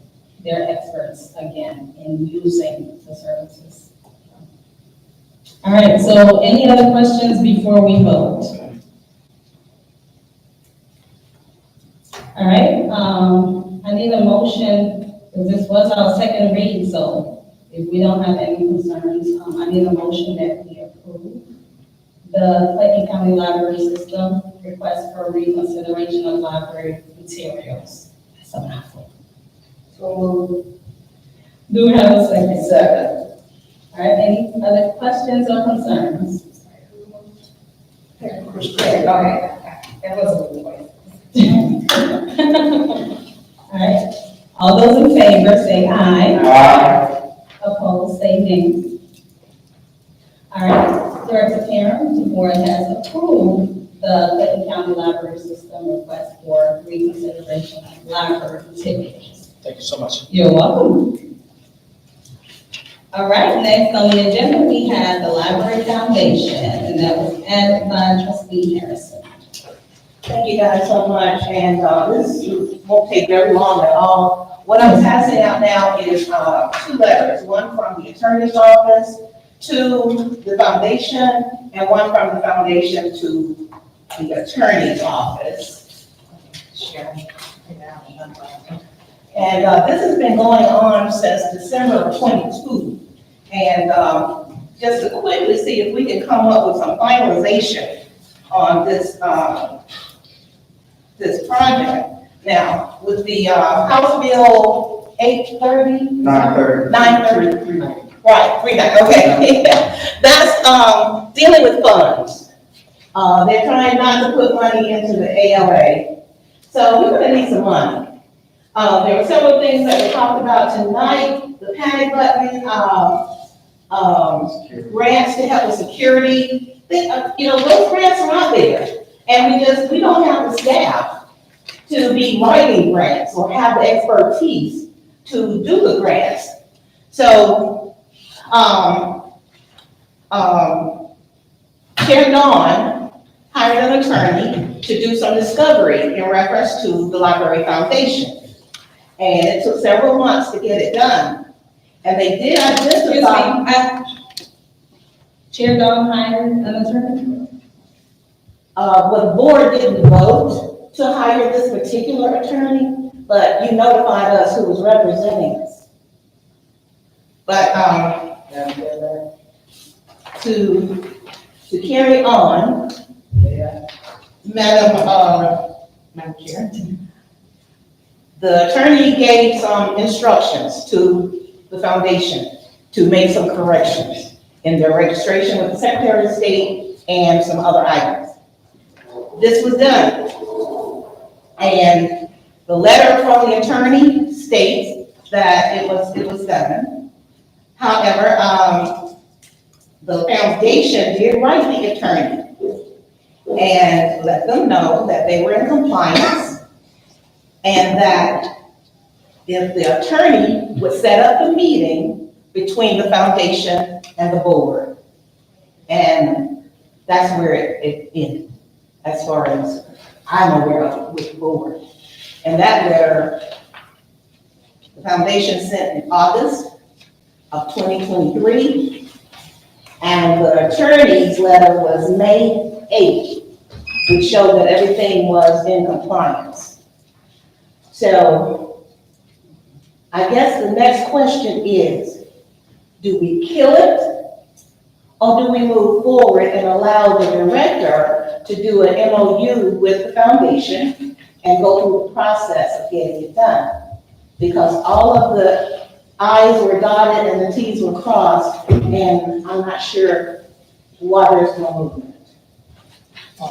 they're experts, again, in using the services. All right, so any other questions before we vote? All right, I need a motion, because this was our second read, so if we don't have any concerns, I need a motion that we approve the Clayton County Library System request for reconsideration of library materials. That's a mouthful. So do we have a second? Second. All right, any other questions or concerns? Okay, that was a good point. All right, all those in favor say aye. Aye. Opposed, say nay. All right, Director Karen, the board has approved the Clayton County Library System request for reconsideration of library materials. Thank you so much. You're welcome. All right, next on the agenda, we have the Library Foundation, and that was added by Trustee Harrison. Thank you guys so much, and this won't take very long at all. What I'm passing out now is 2 letters, one from the attorney's office to the foundation, and one from the foundation to the attorney's office. And this has been going on since December of 22. And just to quickly see if we can come up with some finalization on this this project. Now, with the House Bill 830? 930. 930. Right, 39, okay. That's dealing with funds. They're trying not to put money into the ALA. So we're gonna need some money. There were several things that we talked about tonight, the panic button, grants to help with security. You know, those grants are out there. And we don't have the staff to be writing grants or have the expertise to do the grants. So, Chair Dawn hired an attorney to do some discovery in reference to the Library Foundation. And it took several months to get it done. And they did identify. Chair Dawn hired an attorney? Well, the board didn't vote to hire this particular attorney, but you notified us who was representing us. But, to carry on, Madam Chair, the attorney gave some instructions to the foundation to make some corrections in their registration with the Secretary of State and some other items. This was done. And the letter from the attorney states that it was done. However, the foundation did write the attorney and let them know that they were in compliance and that if the attorney would set up a meeting between the foundation and the board. And that's where it ended, as far as I'm aware of with the board. And that letter, the foundation sent in August of 2023, and the attorney's letter was May 8th, which showed that everything was in compliance. So I guess the next question is, do we kill it, or do we move forward and allow the director to do an MOU with the foundation and go through the process of getting it done? Because all of the I's were dotted and the T's were crossed, and I'm not sure why there's no movement.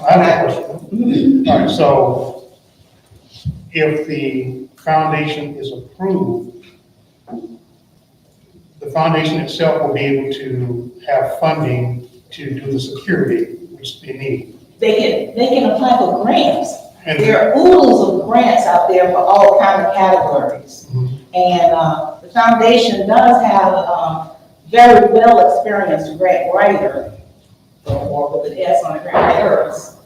I have a question. All right, so if the foundation is approved, the foundation itself will be able to have funding to do the security which they need. They can apply for grants. And There are oodles of grants out there for all kinds of categories. And the foundation does have a very well-experienced grant writer, or with an S on the grant writers.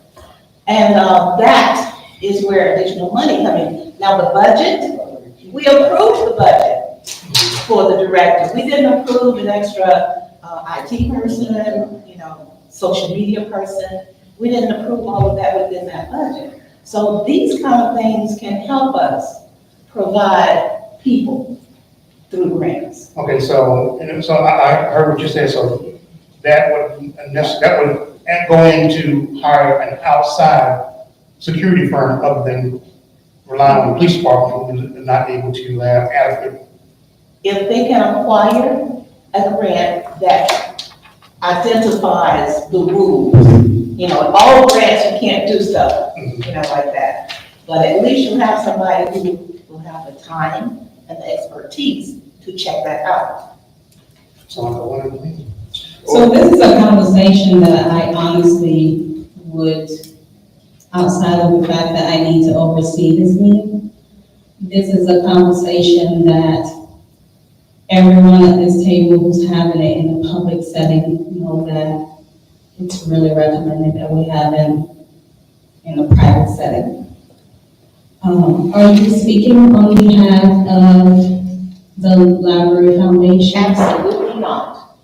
And that is where additional money comes in. Now, the budget, we approved the budget for the director. We didn't approve an extra IT person, social media person. We didn't approve all of that within that budget. So these kind of things can help us provide people through grants. okay, so I heard what you said. So that would go into hire an outside security firm other than relying on the police department who is not able to have adequate. If they can acquire a grant that identifies the rules, all grants, you can't do stuff, like that. But at least you have somebody who will have the time and the expertise to check that out. So this is a conversation that I honestly would, outside of the fact that I need to oversee this meeting, this is a conversation that everyone at this table who's having it in a public setting know that it's really recommended that we have it in a private setting. Are you speaking on behalf of the Library Foundation? Absolutely not.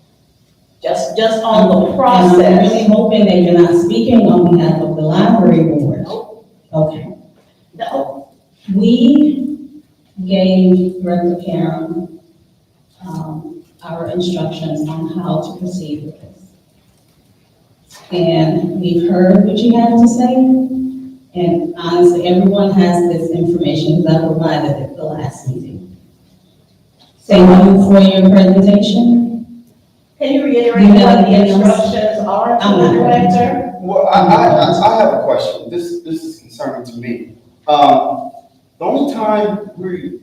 Just on the I'm process. really hoping that you're not speaking on behalf of the Library Board. Nope. Okay. No. We gave Director Karen our instructions on how to proceed with this. And we've heard what you have to say, and honestly, everyone has this information that I provided at the last meeting. Thank you for your presentation. Can you reiterate You have what the anything else? instructions are to I'm the not going to. director? Well, I have a question. This is concerning to me. The only time we're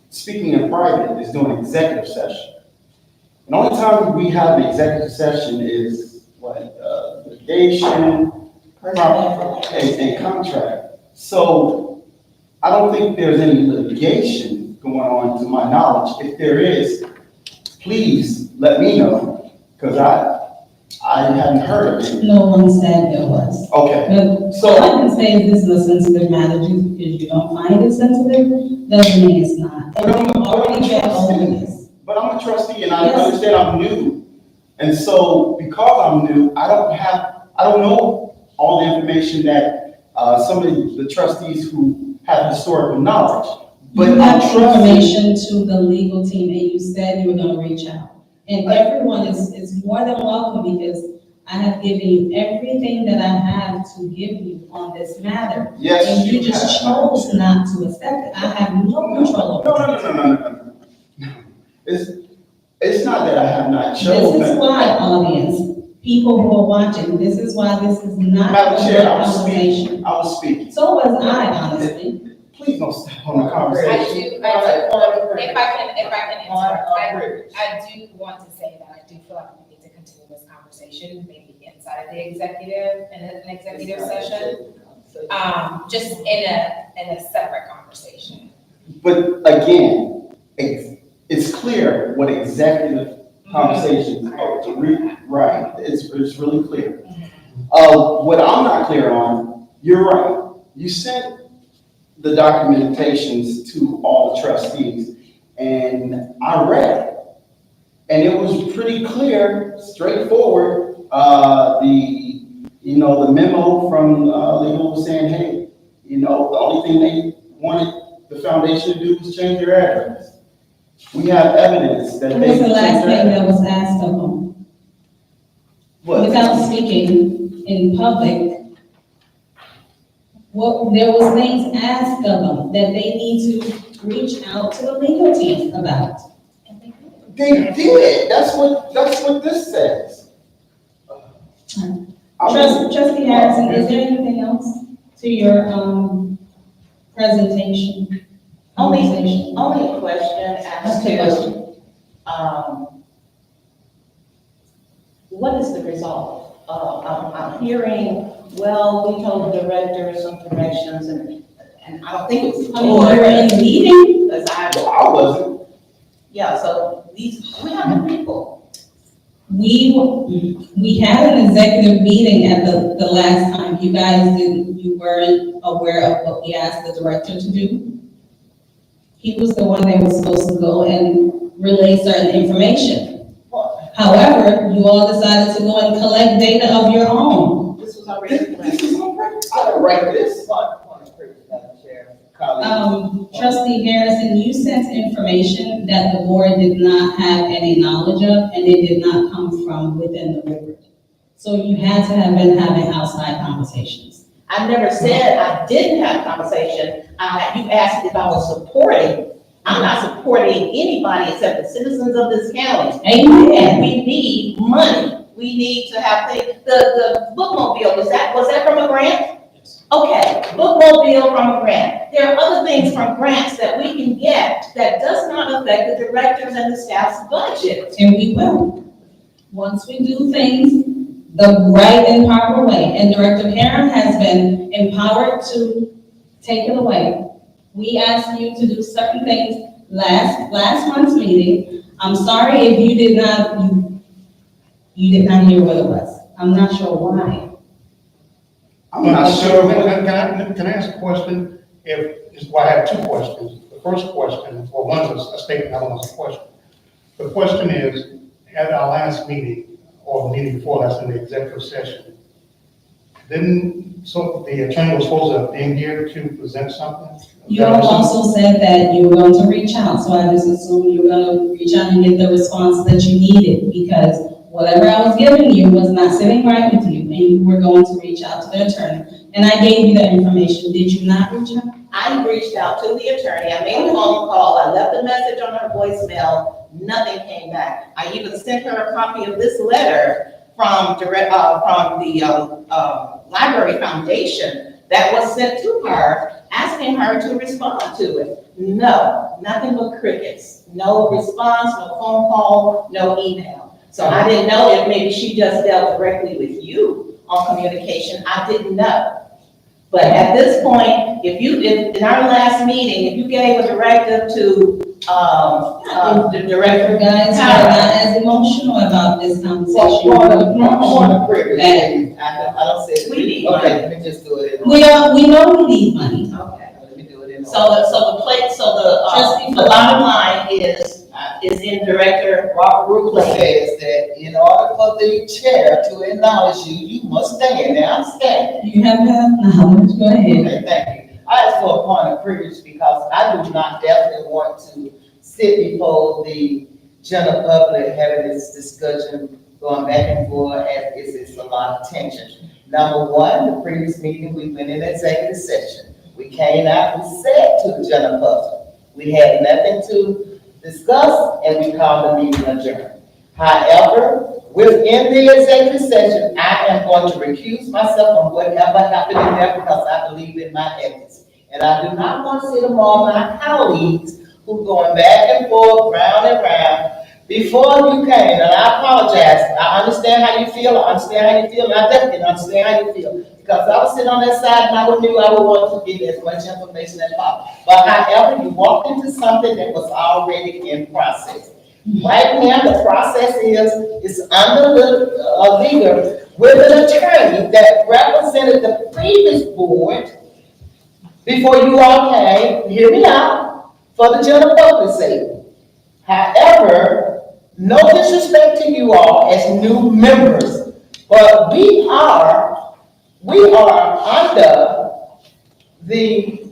speaking in private is during executive session. And the only time we have an executive session is litigation, and contract. So I don't think there's any litigation going on to my knowledge. If there is, please let me know, because I hadn't heard of it. No one said there was. Okay. But So- all I can say is this is a sensitive matter. Just because you don't find it sensitive, doesn't mean it's not. And we've already been over this. But I'm a trustee and I Yes. understand I'm new. And so because I'm new, I don't know all the information that some of the trustees who have historical knowledge. But You I'm have trusting. information to the legal team and you said you were gonna reach out. And everyone is more than welcome because I have given you everything that I have to give you on this matter. Yes, And you you just have. chose not to accept it. I have no control over it. No. It's not that I have not chosen. This is why, audience, people who are watching, this is why this is not Madam a Chair, good I was conversation. speaking. I was speaking. So was I, honestly. Please don't step on the I conversation. do, if I can answer, I do want to say that I do feel like we need to continue this conversation, maybe inside the executive, in an executive session, just in a separate conversation. But again, it's clear what executive conversations are. Right, it's really clear. What I'm not clear on, you're right. You sent the documentations to all the trustees, and I read it. And it was pretty clear, straightforward. The memo from legal was saying, hey, the only thing they wanted the foundation to do was change their address. We have evidence that What they was the last changed their thing that address. was asked of them? What? Without speaking in public, there was things asked of them that they need to reach out to the legal team about. They did. That's what this says. Trustee Harrison, is there anything else to your, presentation? Only a question as to, what is the result? I'm hearing, well, we told the director some directions and I don't think it's. I mean, you were in the meeting? Because I wasn't. yeah, so we have the people. We had an executive meeting at the last time. You guys you weren't aware of what we asked the director to do. He was the one that was supposed to go and relay certain information. However, you all decided to go and collect data of your own. This was already. I didn't write this. Trustee Harrison, you sent information that the board did not have any knowledge of, and it did not come from within the board. So you had to have been having outside conversations. I never said I didn't have a conversation. You asked if I was supporting. I'm not supporting anybody except the citizens of this county. Amen. And we need money. We need to have the bookmobile, was that from a grant? Okay, bookmobile from a grant. There are other things from grants that we can get that does not affect the directors and the staff's budget. And we will. Once we do things the right and proper way, and Director Perrin has been empowered to take it away. We asked you to do certain things last month's meeting. I'm sorry if you did not hear what it was. I'm not sure why. I'm not sure. Can I ask a question? I have two questions. The first question, well, one's a statement, the other one's a question. The question is, at our last meeting, or the meeting before last in the executive session, so the attorney was supposed to have been here to present something? You all also said that you were going to reach out, so I just assumed you were going to reach out and get the response that you needed, because whatever I was giving you was not sitting right with you, and you were going to reach out to the attorney. And I gave you that information. Did you not reach out? I reached out to the attorney. I made a phone call. I left a message on her voicemail. Nothing came back. I even sent her a copy of this letter from the Library Foundation that was sent to her, asking her to respond to it. No, nothing but crickets. No response, no phone call, no email. So I didn't know if maybe she just dealt directly with you on communication. I didn't know. But at this point, if in our last meeting, if you gave a directive to the director, Guys, are not as emotional about this conversation. I don't say. We need Okay, money. let me just do it. We know we need money. Okay. Let me do it in. The bottom line is in Director Robert Ruler says that in order for the chair to acknowledge you, you must stand. Now I'm standing. You have that knowledge, go ahead. Okay, thank you. I ask for a point of privilege because I do not definitely want to sit before the general public having this discussion going back and forth as it's a lot of tension. Number one, the previous meeting, we went in executive session. We came out, we said to the general public, we had nothing to discuss, and we called the meeting adjourned. However, within the executive session, I am going to recuse myself from whatever happened in there because I believe in my ethics. And I do not want to sit among my colleagues who going back and forth, round and round. Before you came, and I apologize, I understand how you feel, and I definitely understand how you feel. Because I was sitting on that side and I knew I would want to give as much information as possible. But however, you walked into something that was already in process. Right now, the process is under the leader with an attorney that represented the previous board before you all came, hear me out, for the general public's sake. However, no disrespect to you all as new members, but we are under the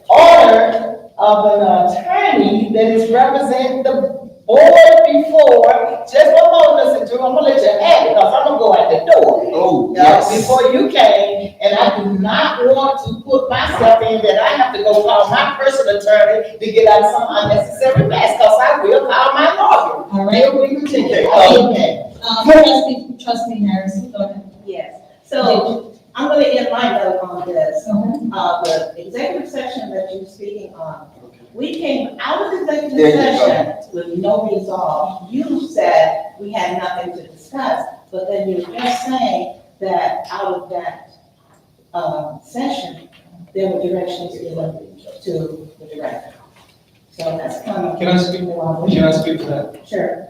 order of an attorney that is representing the board before. Just one more, listen to, I'm gonna let you have it because I'm gonna go out the door. Oh, yes. Before you came, and I do not want to put myself in that I have to go call my personal attorney to get out some unnecessary mess, because I will call my lawyer. All right. We continue. Okay. Trustee Harrison, go ahead. Yes, So I'm gonna end my note on this. Okay. The executive session that you're speaking on, we came out of executive There you go. session with no resolve. You said we had nothing to discuss, but then you're just saying that out of that, session, there were directions given to the director. So that's kind of. Can I speak to that? Sure.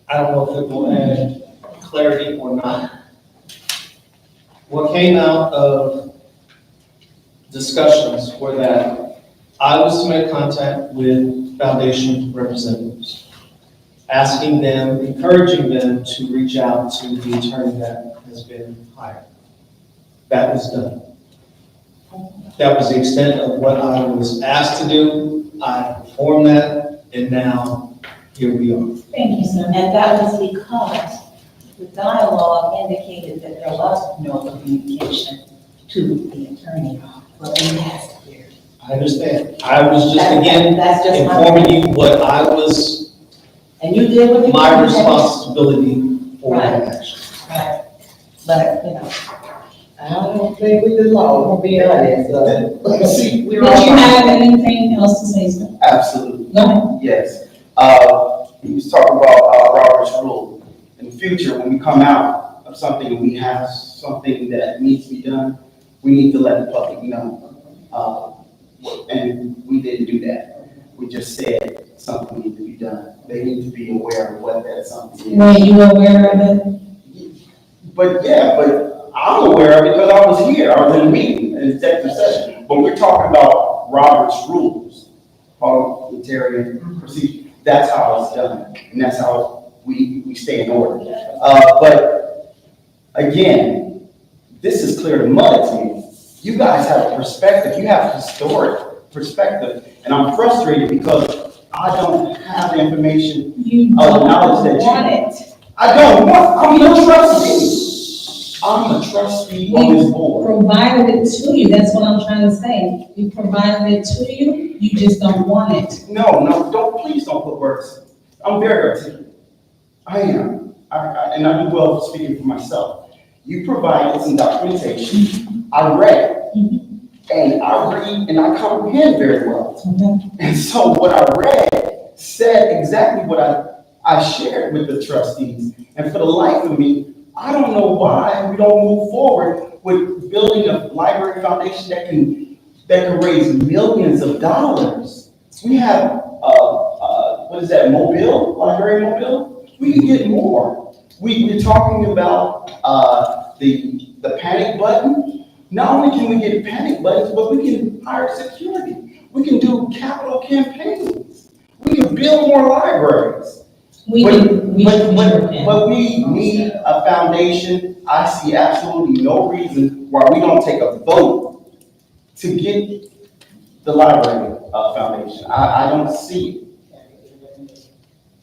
I don't know if it will add clarity or not. What came out of discussions were that I was to make contact with foundation representatives, asking them, encouraging them to reach out to the attorney that has been hired. That was done. That was the extent of what I was asked to do. I performed that, and now here we are. Thank you, sir. And that was because the dialogue indicated that there was no communication to the attorney, but we asked here. I understand. I was just, again, That's just informing you what I was, And you did what you. my did. responsibility for that action. Right. But, you know, I don't think with the law, to be honest, See, Did you have anything else to say, sir? absolutely, No? yes. He was talking about, Robert's rule. In the future, when we come out of something and we have something that needs to be done, we need to let the public know. And we didn't do that. We just said something needs to be done. They need to be aware of what that something is. Were you aware of it? But I'm aware of it because I was here. I was in a meeting, an executive session. But we're talking about Robert's rules, parliamentary procedure. That's how it's done, and that's how we stay in order. But again, this is clear to mud to me. You guys have a perspective. You have historic perspective, and I'm frustrated because I don't have the information. You Oh, don't knowledge that you- want it. I don't want. I'm a trustee. I'm a trustee on this board. Provided it to you, that's what I'm trying to say. We provided it to you, you just don't want it. No, please don't put words. I'm very articulate. I am. And I do well speaking for myself. You provided some documentation. I read. And I read and I comprehend very well. Okay. And so what I read said exactly what I shared with the trustees. And for the life of me, I don't know why we don't move forward with building a library foundation that can raise millions of dollars. We have, what is that, library mobile? We can get more. We're talking about the panic button. Not only can we get panic buttons, but we can hire security. We can do capital campaigns. We can build more libraries. But we need a foundation. I see absolutely no reason why we don't take a vote to get the library foundation. I don't see it.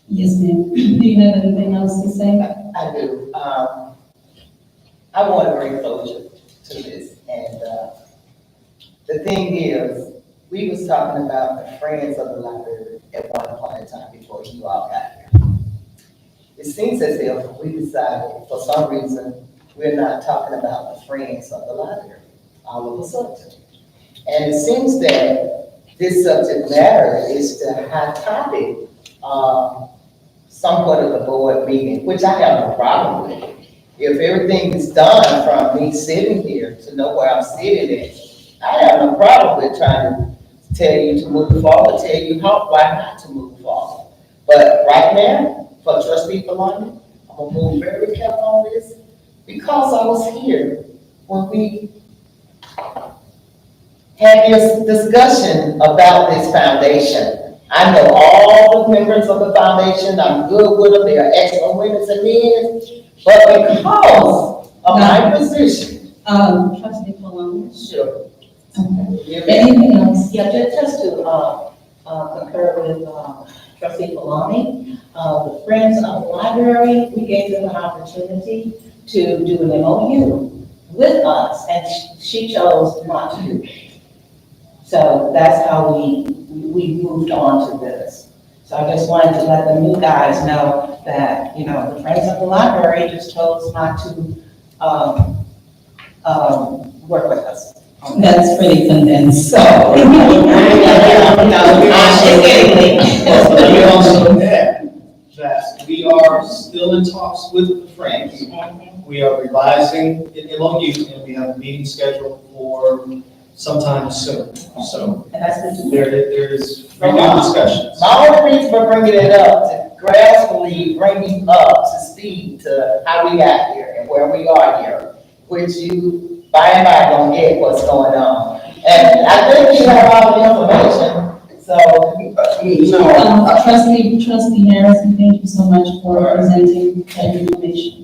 Yes, ma'am. Do you have anything else to say? I do. I want to bring closure to this, and the thing is, we was talking about the friends of the library at one point in time before you all got here. It seems as if we decided, for some reason, we're not talking about the friends of the library all of a sudden. And it seems that this subject matter is the hot topic, somewhat of the board meeting, which I have no problem with. If everything is done from me sitting here to know where I'm sitting at, I have no problem with trying to tell you to move forward, tell you why not to move forward. But right now, for Trustee Falani, I'm gonna move very careful on this because I was here when we had this discussion about this foundation. I know all the members of the foundation, I'm good with them, they are excellent women and men, but because of my position. Trustee Malone. Sure. Okay. Anything else? Yeah, just to concur with Trustee Falani, the Friends of the Library, we gave them an opportunity to do an MOU with us, and she chose not to do it. So that's how we moved on to this. So I just wanted to let the new guys know that, the Friends of the Library just chose not to work with us. That's pretty condensed, so. Let me also add that we are still in talks with the Friends. We are revising the MOU, and we have a meeting scheduled for sometime soon. So And that's the. there is renewed discussions. My only reason for bringing it up, to gradually bring you up to speed to how we got here and where we are here, which you by and by gonna get what's going on. And I think you have all the information, so. Trustee Harrison, thank you so much for presenting that information.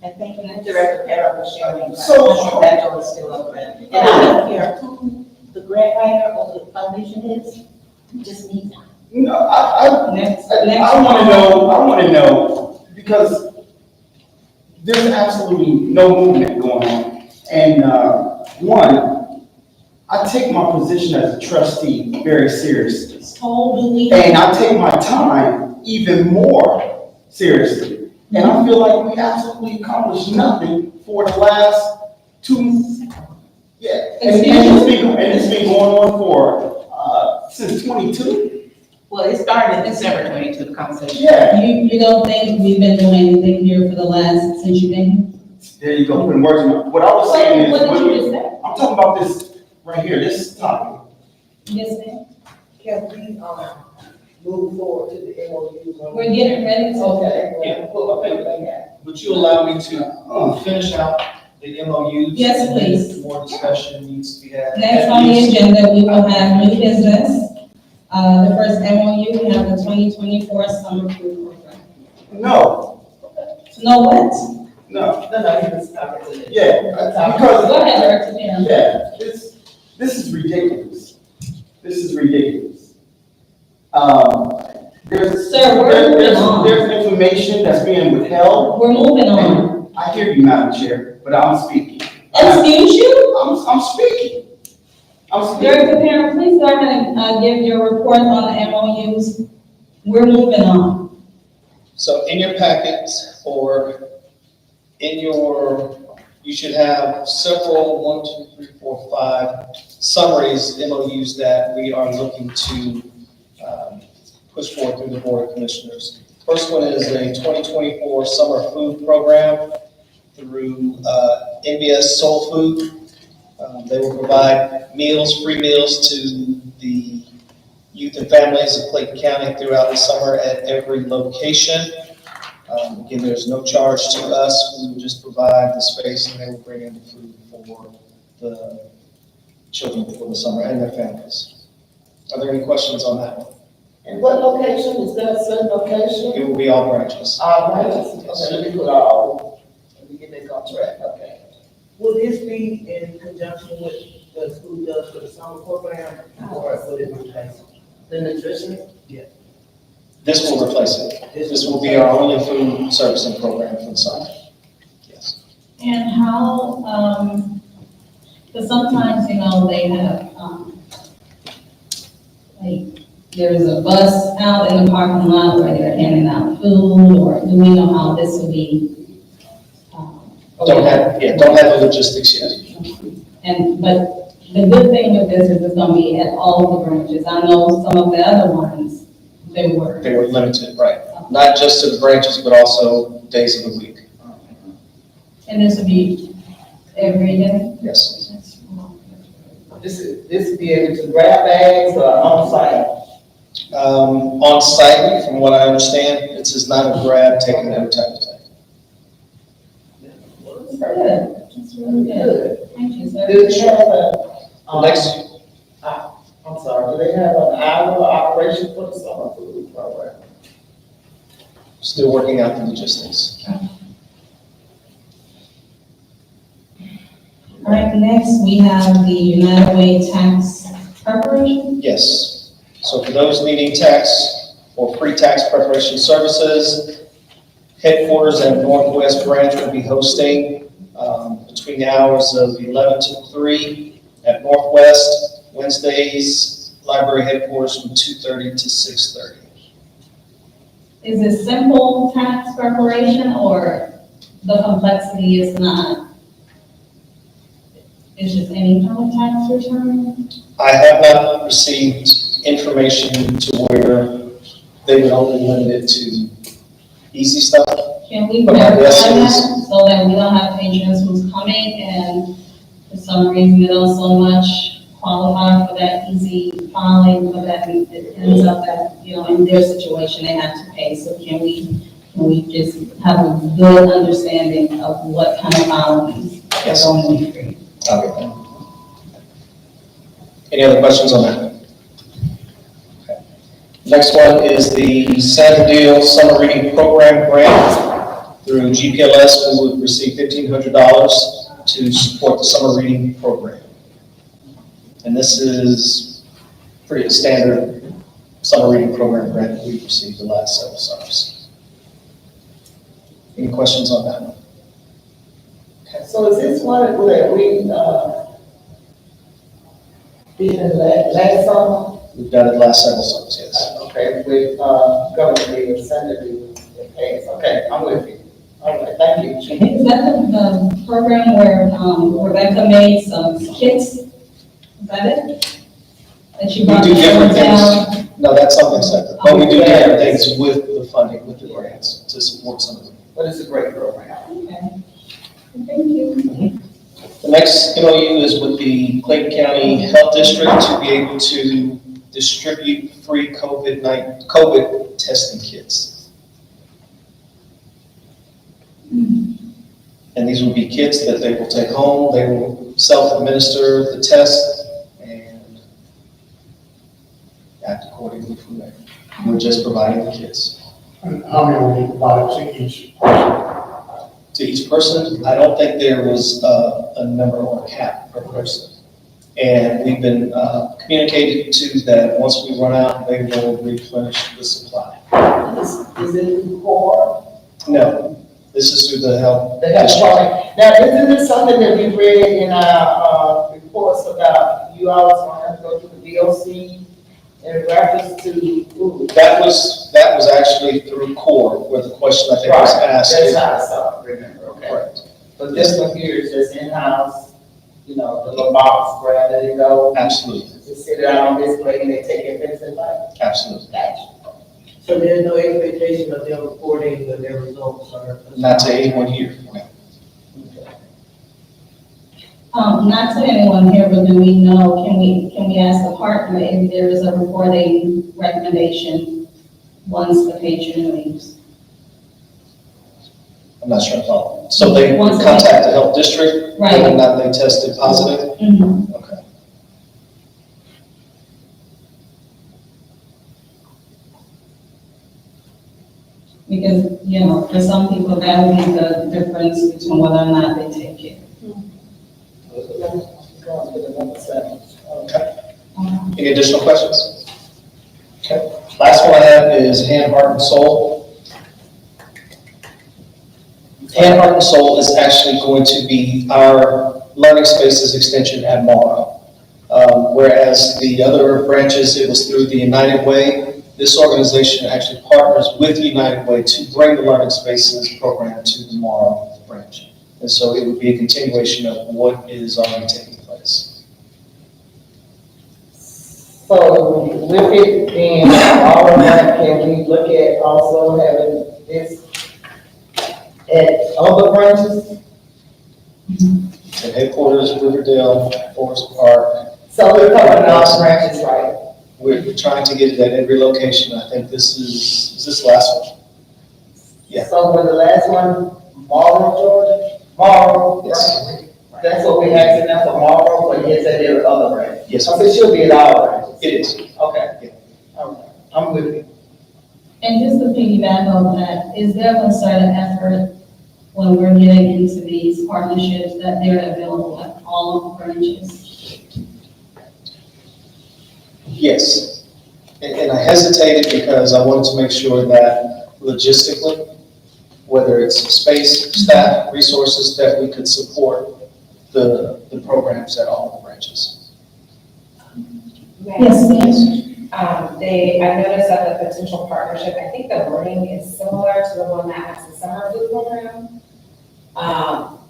And thank you, Director Carroll, for sharing. So- That door is still open. And I don't care who the grant writer or the foundation is, you just need them. No, I want to know, because there's absolutely no movement going on. And, one, I take my position as a trustee very seriously. Totally. And I take my time even more seriously. And I feel like we absolutely accomplished nothing for the last 2, yeah. And it's been going on for, since 22. Well, it started in December 22, the conversation. Yeah. You don't think we've been doing anything here for the last, since you've been here? There you go, putting words in my, what I was saying is, What did you just say? I'm talking about this right here, this topic. Yes, ma'am. Can we, move forward to the MOU? We're getting ready to. Okay. Yeah. Put everything out. Would you allow me to finish out the MOUs? Yes, and then please. More discussion needs to be had. Next on the agenda, we will have new business. The first MOU, we have the 2024 summer food program. No, Know what? no, No, he was talking to you. yeah, because, Go ahead, Director Pam. yeah, this is ridiculous. This is ridiculous. There's, Sir, we're moving on. there's information that's being withheld. We're moving on. I hear you, Madam Chair, but I'm speaking. Excuse you? I'm speaking. I'm speaking. Director Pam, please go ahead and give your report on the MOUs. We're moving on. So in your packets or you should have several, 1, 2, 3, 4, 5 summaries, MOUs that we are looking to push forward through the Board of Commissioners. First one is a 2024 summer food program through NBS Soul Food. They will provide meals, free meals to the youth and families of Clayton County throughout the summer at every location. Again, there's no charge to us. We will just provide the space and they will bring in the food for the children for the summer and their families. Are there any questions on that one? And what location, is that a certain location? It will be all branches. All right, okay, let me put all, let me get this on track, okay. Will this be in conjunction with the school does for the summer program, or will it replace the nutrition? Yeah. This will replace it. This will be our only food servicing program for the summer. Yes. And how, because sometimes, they have, like, there's a bus out in the parking lot where they're handing out food, or do we know how this will be? Don't have the logistics yet. But the good thing with this is it's gonna be at all the branches. I know some of the other ones, they were. They were limited, right? Not just to the branches, but also days of the week. And this will be every day? Yes. This be able to grab bags or on site? On site, from what I understand, it's just not a grab, take and go type of thing. Good. That's really good. Thank you, sir. Do they have a, Next, I'm sorry, do they have an hour operation for the summer food program? still working out the logistics. All right, next we have the United Way tax preparation. Yes. So for those needing tax or pre-tax preparation services, headquarters and Northwest branch will be hosting between the hours of 11 to 3 at Northwest. Wednesdays, library headquarters from 2:30 to 6:30. Is it simple tax preparation or the complexity is not? Is just any kind of tax return? I have not received information to where they would only limit it to easy stuff. Can we But my verify guess that is- so that we don't have patrons who's coming and for some reason they don't so much qualify for that easy filing, but that it ends up that, you know, in their situation, they have to pay. So can we just have a good understanding of what kind of filings are Yes. going to be free? Okay. Any other questions on that? Okay. Next one is the Santa Deal Summer Reading Program Grant. Through GPLS, we would receive $1,500 to support the summer reading program. And this is pretty standard summer reading program grant that we've received the last several summers. Any questions on that? So is this one that we, did in last summer? We've done it the last several summers, yes. Okay, with, Governor Lee, Senator Lee, okay, I'm with you. All right, thank you, Chief. Is that the program where Rebecca made some kits? Is that it? That you We brought do to different town? things. No, that's something separate. But we do different things with the funding, with the grants to support some of them. But it's a great program. Okay. Thank you. The next MOU is with the Clayton County Health District to be able to distribute free COVID testing kits. And these will be kits that they will take home, they will self-administer the test and act accordingly from there. We're just providing the kits. And how many will be provided to each person? To each person, I don't think there was a number or a cap per person. And we've been communicated to that once we run out, they will replenish the supply. Is it through core? No, this is through the health. The health district. department. Now, isn't this something that we read in our, reports about you always want to have to go to the DOC in reference to food? That was actually through core, where the question I think was asked. That's how I saw it, remember, okay. Correct. But this one here is just in-house, you know, the little box, where let it go. Absolutely, Just sit it out on this plate and they take it and it's like, absolutely. gotcha. So there's no expectation of them reporting that their results are. Not to anyone here. Not to anyone here, but do we know, can we ask the partner if there is a reporting recommendation once the patron leaves? I'm not sure I follow. So they Once they- contact the health district, Right. whether or not they tested positive? Mhm. Okay. Because, you know, for some people, that would be the difference between whether or not they take it. Any additional questions? Okay. Last one I have is Hand, Heart, and Soul. Hand, Heart, and Soul is actually going to be our learning spaces extension at Morrow. Whereas the other branches, it was through the United Way. This organization actually partners with United Way to bring the Learning Spaces program to the Morrow branch. And so it would be a continuation of what is already taking place. So with it being all of that, can we look at also having this at other branches? At headquarters, Riverdale, Forest Park. So we're covering all branches, right? We're trying to get it at every location. I think this is this the last one? Yeah. So with the last one, Marlboro, Georgia? Marlboro? Yes. right? That's what we asking them for Marlboro, but yes, at every other branch? Yes, So it should be at all branches? it is. Okay. Okay. I'm with you. And just to piggyback on that, is there a concerted effort when we're getting into these partnerships that they're available at all of the branches? Yes. And I hesitated because I wanted to make sure that logistically, whether it's space, staff, resources, that we could support the programs at all the branches. Yes, ma'am. I noticed that the potential partnership, I think the wording is similar to the one that has the summer food program.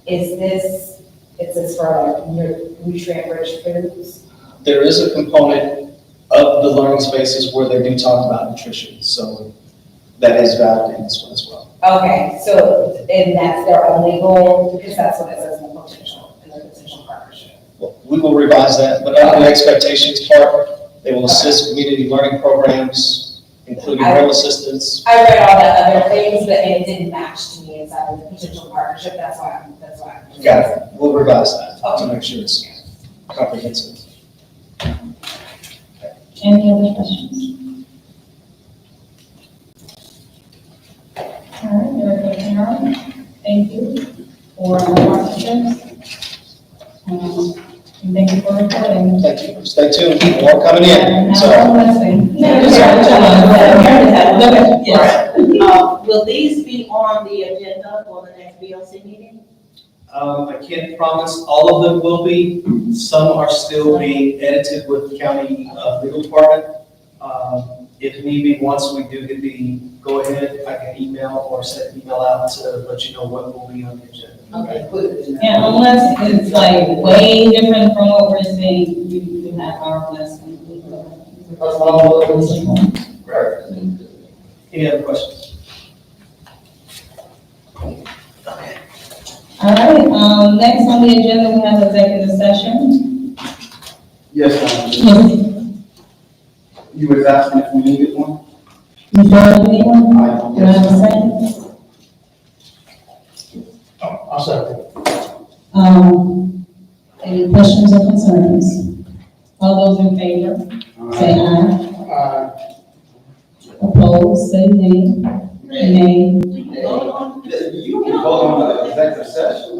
Is this It says for like nutrient-rich foods. There is a component of the learning spaces where they do talk about nutrition, so that is valid in this one as well. Okay, so, and that's their only goal, because that's what it says in the potential partnership. Well, we will revise that, but under the expectations part, they will assist community learning programs, including real assistance. I read all the other things, but it didn't match to me inside of the potential partnership, that's why I'm. Got it. We'll revise that to make sure it's comprehensive. Any other questions? All right, Director Karen, thank you for the partnerships. And thank you for reporting. Thank you. Stay tuned, more coming in. So, Yes. Will these be on the agenda for the next BOC meeting? I can't promise all of them will be. Some are still being edited with the county legal department. If need be, once we do get the go-ahead, I can email or send an email out to let you know what will be on the agenda. Okay, put it in. And unless it's like way different from what we're saying, you have our blessing. That's all we're doing. Right. Any other questions? All right, next on the agenda, we have executive session. Yes, ma'am. You was asking if we needed one? You sure anyone? Do I have a Yes. second? Oh, I'll second. Any questions or concerns? All those in favor, say aye. Opposed, say nay. Nay. You can vote on the executive session.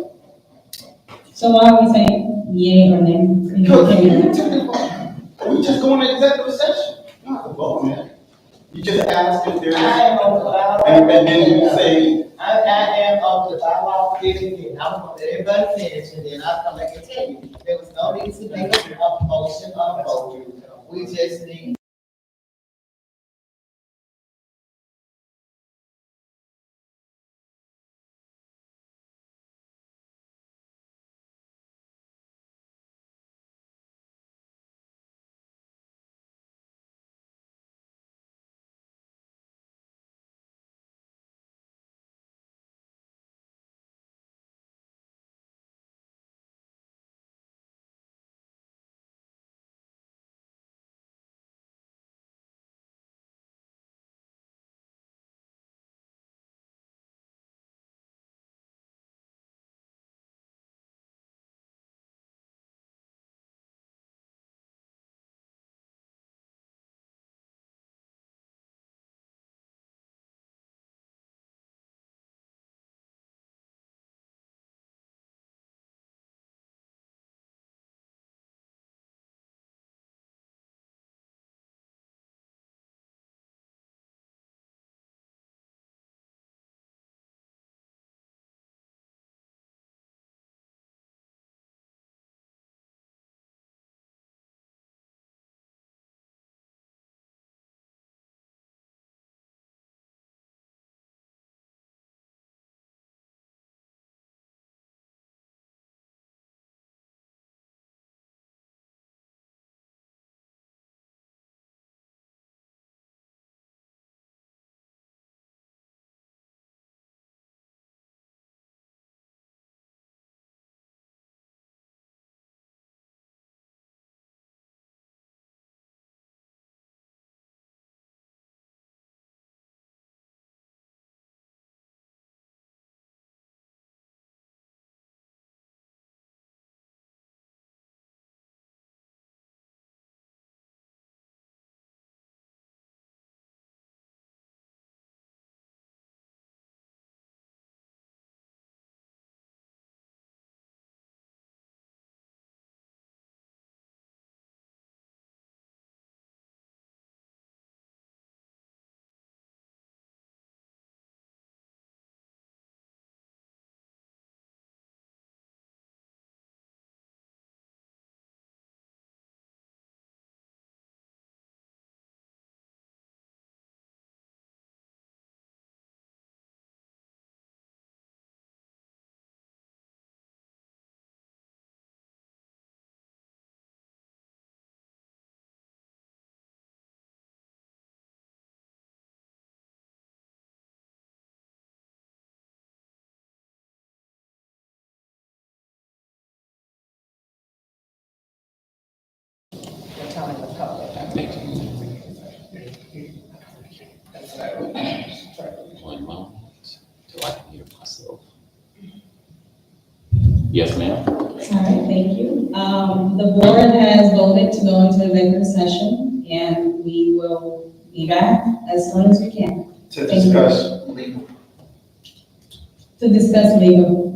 So why are we saying yea or nay? We just go into executive session. You don't have to vote on it. You just ask if there's, and then you say, I am of the bylaw committee, and I'm gonna let everybody finish, and then I'll come back and tell you. There was no need to make a motion or a vote. We just need One moment, till I can hear myself. Yes, ma'am. All right, thank you. The board has voted to go into executive session, and we will be back as soon as we can To discuss legal. to discuss legal.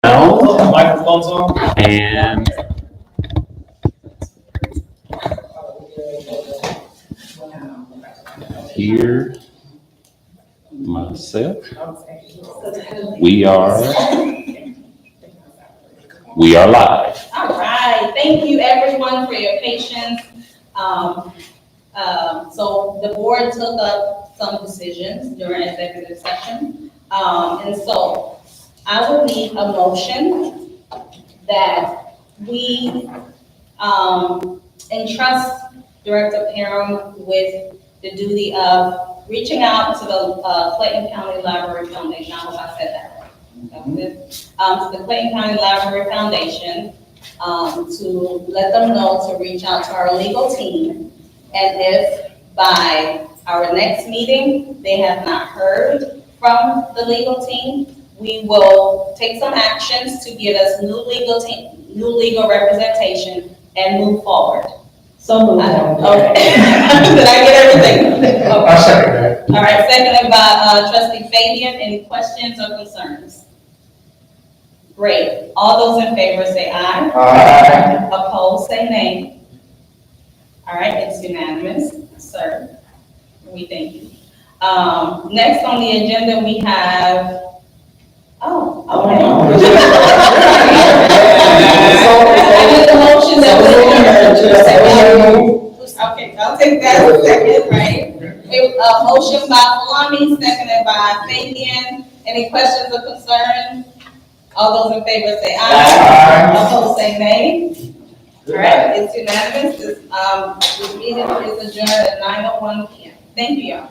Microphone's on. And Here, myself. We are live. All right, thank you everyone for your patience. So the board took up some decisions during executive session. And so I will need a motion that we entrust Director Parham with the duty of reaching out to the Clayton County Library Foundation. I hope I said that right. That was it. To the Clayton County Library Foundation, to let them know to reach out to our legal team. And if by our next meeting, they have not heard from the legal team, we will take some actions to get us new legal representation and move forward. So moved. Okay. Did I get everything? Okay. I second that. All right, seconded by Trustee Fabian. Any questions or concerns? Great. All those in favor say aye. Aye. Opposed, say nay. All right, it's unanimous, sir. We thank you. Next on the agenda, we have, okay. I need a motion that okay, I'll take that second, right? A motion by Palami, seconded by Fabian. Any questions or concerns? All those in favor say aye. Opposed, say nay. All right, it's unanimous. This meeting is adjourned at 9:01 p.m. Thank you, y'all.